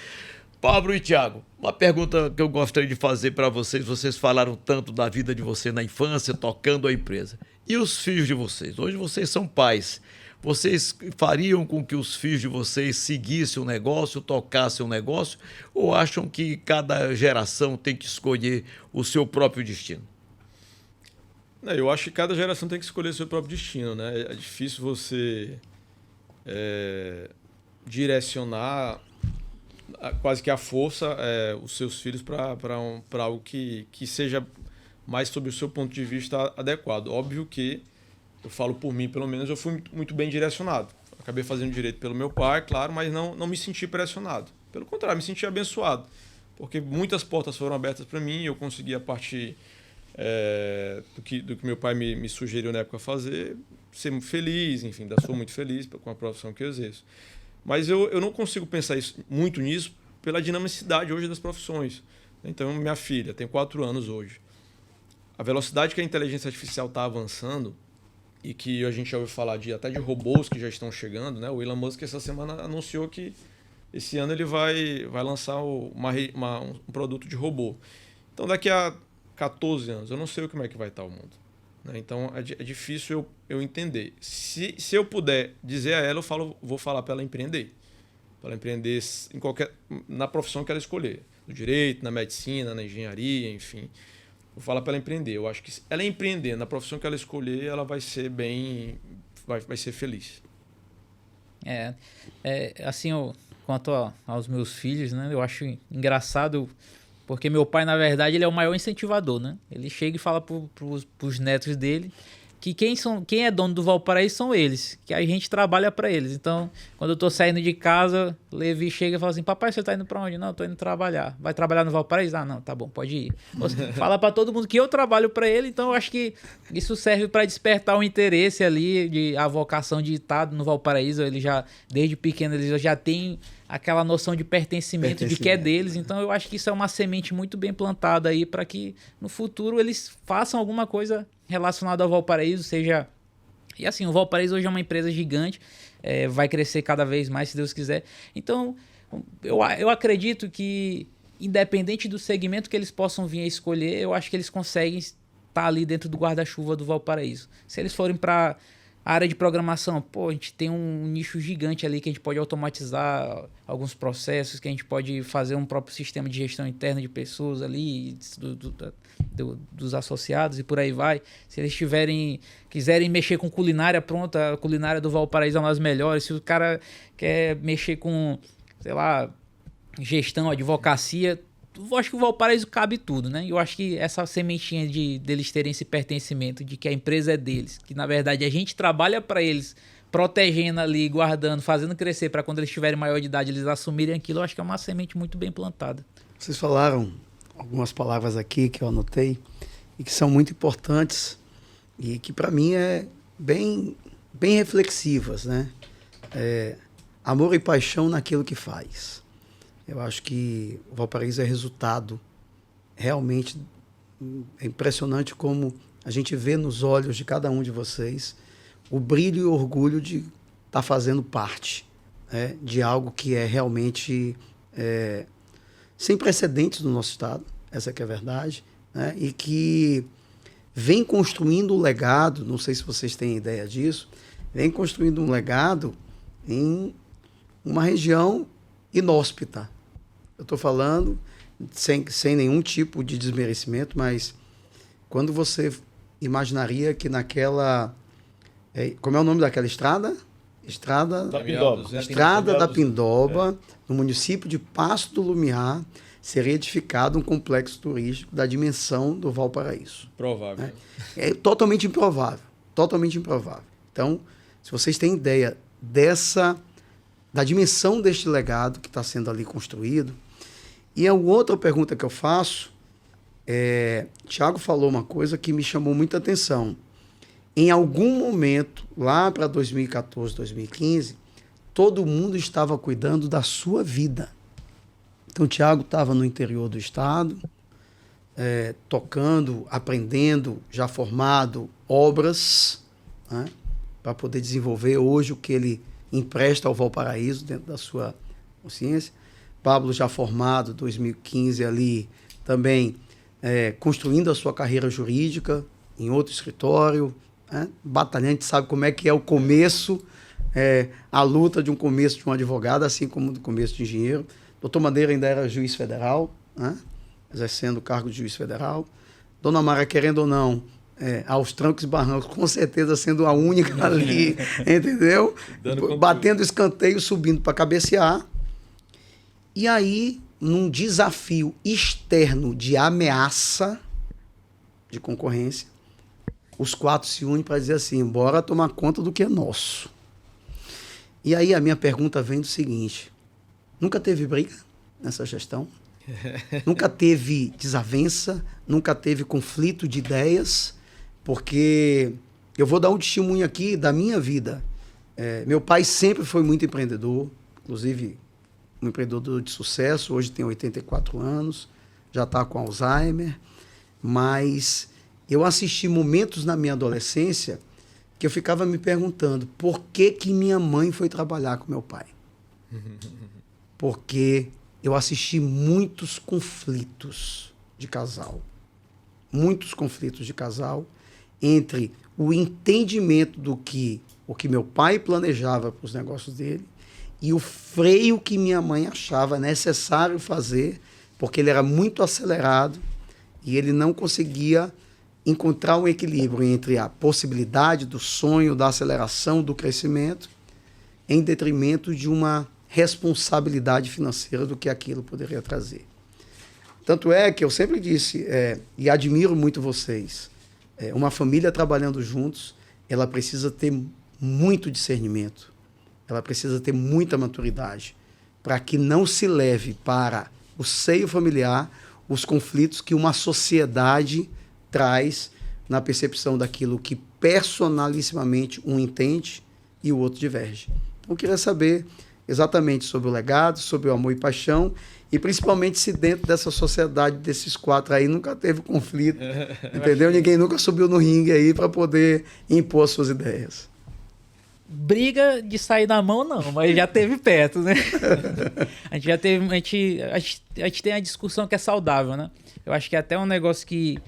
Pablo e Thiago, uma pergunta que eu gostaria de fazer para vocês. Vocês falaram tanto da vida de vocês na infância, tocando a empresa. E os filhos de vocês? Hoje vocês são pais. Vocês fariam com que os filhos de vocês seguissem o negócio, tocassem o negócio? Ou acham que cada geração tem que escolher o seu próprio destino? Eu acho que cada geração tem que escolher o seu próprio destino, né? É difícil você direcionar quase que à força os seus filhos para algo que seja mais sob o seu ponto de vista adequado. Óbvio que, eu falo por mim, pelo menos, eu fui muito bem direcionado. Acabei fazendo direito pelo meu pai, claro, mas não me senti pressionado. Pelo contrário, me senti abençoado, porque muitas portas foram abertas para mim e eu consegui, a partir do que meu pai me sugeriu na época fazer, ser muito feliz, enfim, ainda sou muito feliz com a profissão que eu exerço. Mas eu não consigo pensar muito nisso pela dinamicidade hoje das profissões. Então, minha filha tem 4 anos hoje. A velocidade que a inteligência artificial está avançando e que a gente já ouviu falar até de robôs que já estão chegando, né? O Elon Musk essa semana anunciou que esse ano ele vai lançar um produto de robô. Então, daqui a 14 anos, eu não sei como é que vai estar o mundo. Né? Então, é difícil eu entender. Se eu puder dizer a ela, vou falar para ela empreender. Para ela empreender na profissão que ela escolher. No direito, na medicina, na engenharia, enfim. Vou falar para ela empreender. Eu acho que se ela empreender na profissão que ela escolher, ela vai ser vai ser feliz. Assim, quanto aos meus filhos, né? Eu acho engraçado, porque meu pai, na verdade, ele é o maior incentivador, né? Ele chega e fala pros netos dele que quem é dono do Valparaíso são eles, que a gente trabalha para eles. Então, quando eu tô saindo de casa, Levi chega e fala assim: papai, você tá indo para onde? Não, eu tô indo trabalhar. Vai trabalhar no Valparaíso? Ah, não, tá bom, pode ir. Fala para todo mundo que eu trabalho para ele, então eu acho que isso serve para despertar o interesse ali, a vocação de estar no Valparaíso. Ele já, desde pequeno, eles já têm aquela noção de pertencimento, de que é deles. Então, eu acho que isso é uma semente muito bem plantada aí para que no futuro eles façam alguma coisa relacionada ao Valparaíso, seja... E assim, o Valparaíso hoje é uma empresa gigante, vai crescer cada vez mais, se Deus quiser. Então, eu acredito que, independente do segmento que eles possam vir a escolher, eu acho que eles conseguem estar ali dentro do guarda-chuva do Valparaíso. Se eles forem para a área de programação, a gente tem um nicho gigante ali que a gente pode automatizar alguns processos, que a gente pode fazer um próprio sistema de gestão interna de pessoas ali, dos associados e por aí vai. Se eles quiserem mexer com culinária, pronto, a culinária do Valparaíso é uma das melhores. Se o cara quer mexer com, sei lá, gestão, advocacia, eu acho que o Valparaíso cabe tudo, né? Eu acho que essa sementinha deles terem esse pertencimento, de que a empresa é deles, que na verdade a gente trabalha para eles, protegendo ali, guardando, fazendo crescer para quando eles tiverem maior de idade eles assumirem aquilo, eu acho que é uma semente muito bem plantada. Vocês falaram algumas palavras aqui que eu anotei e que são muito importantes e que para mim é bem reflexivas, né? Amor e paixão naquilo que faz. Eu acho que o Valparaíso é resultado. Realmente é impressionante como a gente vê nos olhos de cada um de vocês o brilho e o orgulho de estar fazendo parte, né, de algo que é realmente sem precedentes no nosso estado, essa que é a verdade, né, e que vem construindo um legado, não sei se vocês têm ideia disso, vem construindo um legado em uma região inóspita. Eu estou falando sem nenhum tipo de desmerecimento, mas quando você imaginaria que naquela... como é o nome daquela estrada? Estrada da Pindoba, no município de Passo do Lumiar, seria edificado um complexo turístico da dimensão do Valparaíso. Provável. Né? É totalmente improvável. Totalmente improvável. Então, se vocês têm ideia da dimensão deste legado que está sendo ali construído. E a outra pergunta que eu faço, Thiago falou uma coisa que me chamou muita atenção. Em algum momento, lá para 2014, 2015, todo mundo estava cuidando da sua vida. Então, o Thiago estava no interior do estado, tocando, aprendendo, já formado, obras, né, para poder desenvolver hoje o que ele empresta ao Valparaíso dentro da sua consciência. Pablo já formado, 2015 ali, também construindo a sua carreira jurídica em outro escritório, né? Batalhante, sabe como é que é o começo, a luta de um começo de um advogado, assim como do começo de engenheiro. Doutor Madeira ainda era juiz federal, né? Exercendo o cargo de juiz federal. Dona Mara, querendo ou não, aos trancos e barrancos, com certeza sendo a única ali, entendeu? Batendo escanteio, subindo para cabecear. E aí, num desafio externo de ameaça de concorrência, os 4 se unem para dizer assim, bora tomar conta do que é nosso. E aí a minha pergunta vem do seguinte, nunca teve briga nessa gestão? Nunca teve desavença? Nunca teve conflito de ideias? Porque eu vou dar um testemunho aqui da minha vida. Meu pai sempre foi muito empreendedor, inclusive um empreendedor de sucesso, hoje tem 84 anos, já está com Alzheimer, mas eu assisti momentos na minha adolescência que eu ficava me perguntando por que minha mãe foi trabalhar com meu pai. Porque eu assisti muitos conflitos de casal. Muitos conflitos de casal entre o entendimento do que o que meu pai planejava para os negócios dele e o freio que minha mãe achava necessário fazer, porque ele era muito acelerado e ele não conseguia encontrar um equilíbrio entre a possibilidade do sonho, da aceleração, do crescimento, em detrimento de uma responsabilidade financeira do que aquilo poderia trazer. Tanto é que eu sempre disse, e admiro muito vocês, uma família trabalhando juntos, ela precisa ter muito discernimento, ela precisa ter muita maturidade, para que não se leve para o seio familiar os conflitos que uma sociedade traz na percepção daquilo que personalissimamente um entende e o outro diverge. Eu queria saber exatamente sobre o legado, sobre o amor e paixão, e principalmente se dentro dessa sociedade, desses 4 aí, nunca teve conflito, entendeu? Ninguém nunca subiu no ringue aí para poder impor as suas ideias. Briga de sair na mão, não, mas já teve perto, né? A gente já teve. A gente tem a discussão que é saudável, né? Eu acho que é até um negócio que.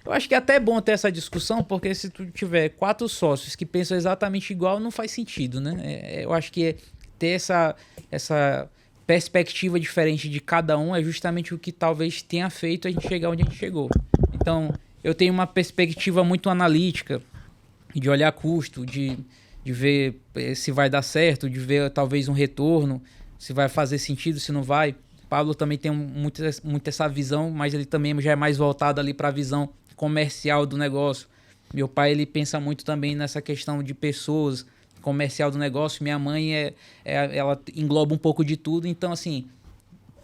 Eu acho que é até bom ter essa discussão, porque se tu tiver 4 sócios que pensam exatamente igual, não faz sentido, né? Eu acho que ter essa perspectiva diferente de cada um é justamente o que talvez tenha feito a gente chegar onde a gente chegou. Então, eu tenho uma perspectiva muito analítica, de olhar custo, de ver se vai dar certo, de ver talvez um retorno, se vai fazer sentido, se não vai. Pablo também tem muito essa visão, mas ele também já é mais voltado ali para a visão comercial do negócio. Meu pai, ele pensa muito também nessa questão de pessoas, comercial do negócio. Minha mãe, ela engloba um pouco de tudo. Então, assim,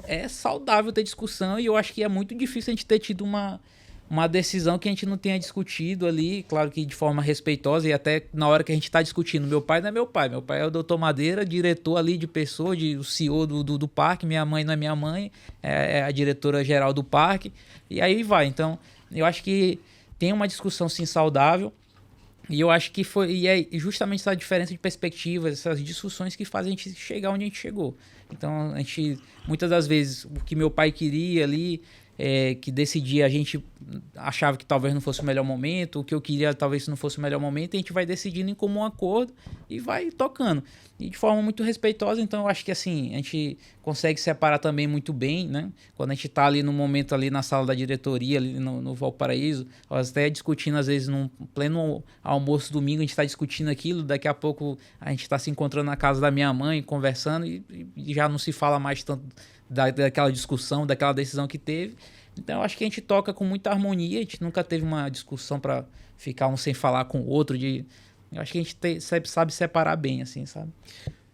é saudável ter discussão e eu acho que é muito difícil a gente ter tido uma decisão que a gente não tenha discutido ali, claro que de forma respeitosa, e até na hora que a gente está discutindo. Meu pai não é meu pai é o Dr. Madeira, diretor ali de pessoa, o CEO do parque. Minha mãe não é minha mãe, é a diretora geral do parque, e aí vai. Então, eu acho que tem uma discussão sim saudável, e eu acho que é justamente essa diferença de perspectivas, essas discussões que fazem a gente chegar onde a gente chegou. Então, a gente, muitas das vezes, o que meu pai queria ali, que decidia, a gente achava que talvez não fosse o melhor momento, o que eu queria talvez não fosse o melhor momento, e a gente vai decidindo em comum acordo e vai tocando. E de forma muito respeitosa. Então eu acho que assim, a gente consegue separar também muito bem, né? Quando a gente está ali no momento ali na sala da diretoria, ali no Valparaíso, nós até discutindo às vezes num pleno almoço domingo, a gente está discutindo aquilo, daqui a pouco a gente está se encontrando na casa da minha mãe, conversando, e já não se fala mais tanto daquela discussão, daquela decisão que teve. Então eu acho que a gente toca com muita harmonia, a gente nunca teve uma discussão para ficar um sem falar com o outro. Eu acho que a gente sabe separar bem, assim, sabe?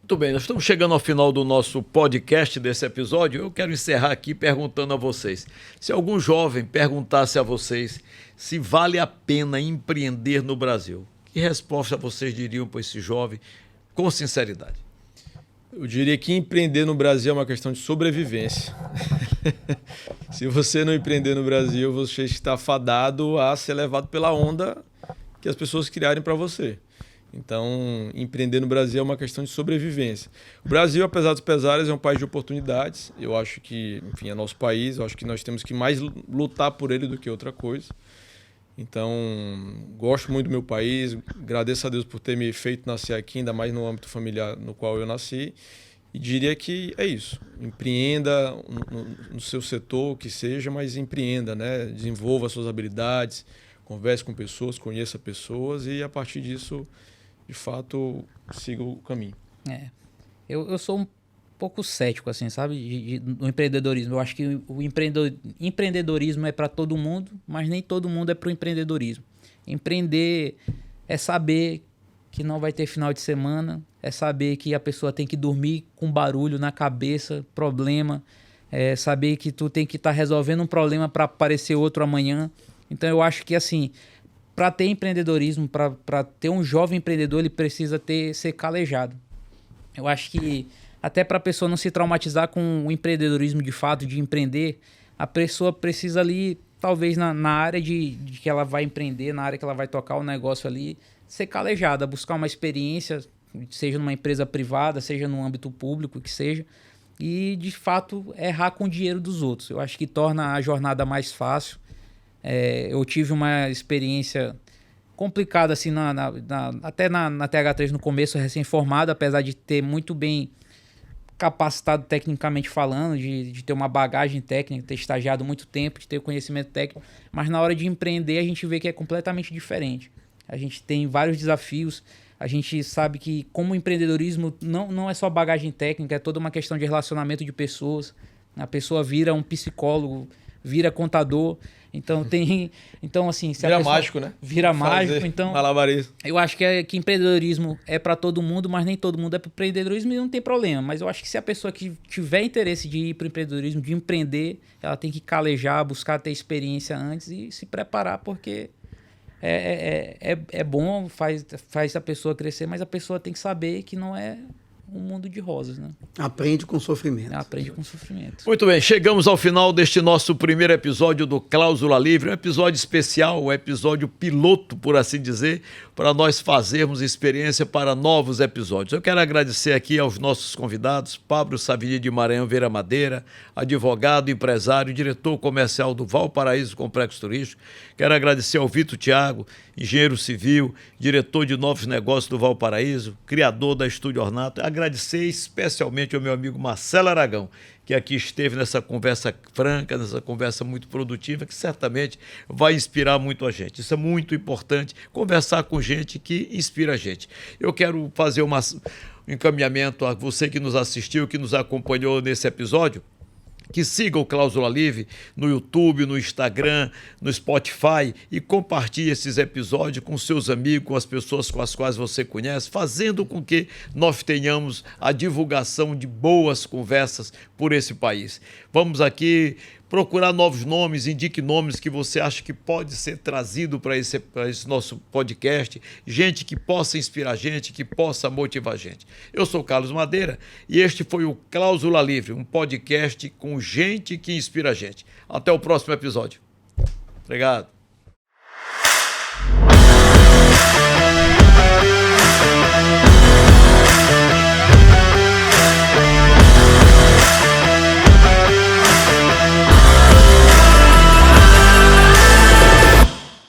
Muito bem, nós estamos chegando ao final do nosso podcast desse episódio. Eu quero encerrar aqui perguntando a vocês. Se algum jovem perguntasse a vocês se vale a pena empreender no Brasil, que resposta vocês diriam para esse jovem com sinceridade? Eu diria que empreender no Brasil é uma questão de sobrevivência. Se você não empreender no Brasil, você está fadado a ser levado pela onda que as pessoas criarem para você. Então, empreender no Brasil é uma questão de sobrevivência. O Brasil, apesar dos pesares, é um país de oportunidades. Eu acho que, enfim, é nosso país. Eu acho que nós temos que mais lutar por ele do que outra coisa. Então, gosto muito do meu país. Agradeço a Deus por ter me feito nascer aqui, ainda mais no âmbito familiar no qual eu nasci. E diria que é isso. Empreenda no seu setor, que seja, mas empreenda, né? Desenvolva suas habilidades, converse com pessoas, conheça pessoas e, a partir disso, de fato, siga o caminho. Eu sou um pouco cético, assim, sabe? Do empreendedorismo. Eu acho que o empreendedorismo é para todo mundo, mas nem todo mundo é para o empreendedorismo. Empreender é saber que não vai ter final de semana, é saber que a pessoa tem que dormir com barulho na cabeça, problema, é saber que tu tem que estar resolvendo um problema para aparecer outro amanhã. Então eu acho que assim, para ter empreendedorismo, para ter um jovem empreendedor, ele precisa ser calejado. Eu acho que até para a pessoa não se traumatizar com o empreendedorismo de fato, de empreender, a pessoa precisa ali, talvez na área de que ela vai empreender, na área que ela vai tocar o negócio ali, ser calejada, buscar uma experiência, seja numa empresa privada, seja no âmbito público, que seja, e de fato errar com o dinheiro dos outros. Eu acho que torna a jornada mais fácil. Eu tive uma experiência complicada assim até na TH3 no começo, recém-formado, apesar de ter muito bem capacitado tecnicamente falando, de ter uma bagagem técnica, ter estagiado muito tempo, de ter conhecimento técnico, mas na hora de empreender a gente vê que é completamente diferente. A gente tem vários desafios, a gente sabe que como empreendedorismo não é só bagagem técnica, é toda uma questão de relacionamento de pessoas. A pessoa vira um psicólogo, vira contador, então assim, se vira a pessoa mágico, né? Vira mágico, então malabarismo. Eu acho que empreendedorismo é para todo mundo, mas nem todo mundo é para empreendedorismo e não tem problema. Mas eu acho que se a pessoa que tiver interesse de ir para o empreendedorismo, de empreender, ela tem que calejar, buscar ter experiência antes e se preparar, porque é bom, faz a pessoa crescer, mas a pessoa tem que saber que não é um mundo de rosas, né? Aprende com sofrimento. Aprende com sofrimento. Muito bem, chegamos ao final deste nosso primeiro episódio do Cláusula Livre, um episódio especial, um episódio piloto, por assim dizer, para nós fazermos experiência para novos episódios. Eu quero agradecer aqui aos nossos convidados, Pablo Savini de Maranhão Vera Madeira, advogado, empresário, diretor comercial do Valparaíso Complexo Turístico. Quero agradecer ao Vitor Thiago, engenheiro civil, diretor de novos negócios do Valparaíso, criador da Estúdio Ornato. Agradecer especialmente ao meu amigo Marcelo Aragão, que aqui esteve nessa conversa franca, nessa conversa muito produtiva, que certamente vai inspirar muito a gente. Isso é muito importante, conversar com gente que inspira a gente. Eu quero fazer um encaminhamento a você que nos assistiu, que nos acompanhou nesse episódio, que siga o Cláusula Livre no YouTube, no Instagram, no Spotify e compartilhe esses episódios com seus amigos, com as pessoas com as quais você conhece, fazendo com que nós tenhamos a divulgação de boas conversas por esse país. Vamos aqui procurar novos nomes, indique nomes que você acha que pode ser trazido para esse nosso podcast, gente que possa inspirar a gente, que possa motivar a gente. Eu sou Carlos Madeira e este foi o Cláusula Livre, um podcast com gente que inspira a gente. Até o próximo episódio. Obrigado.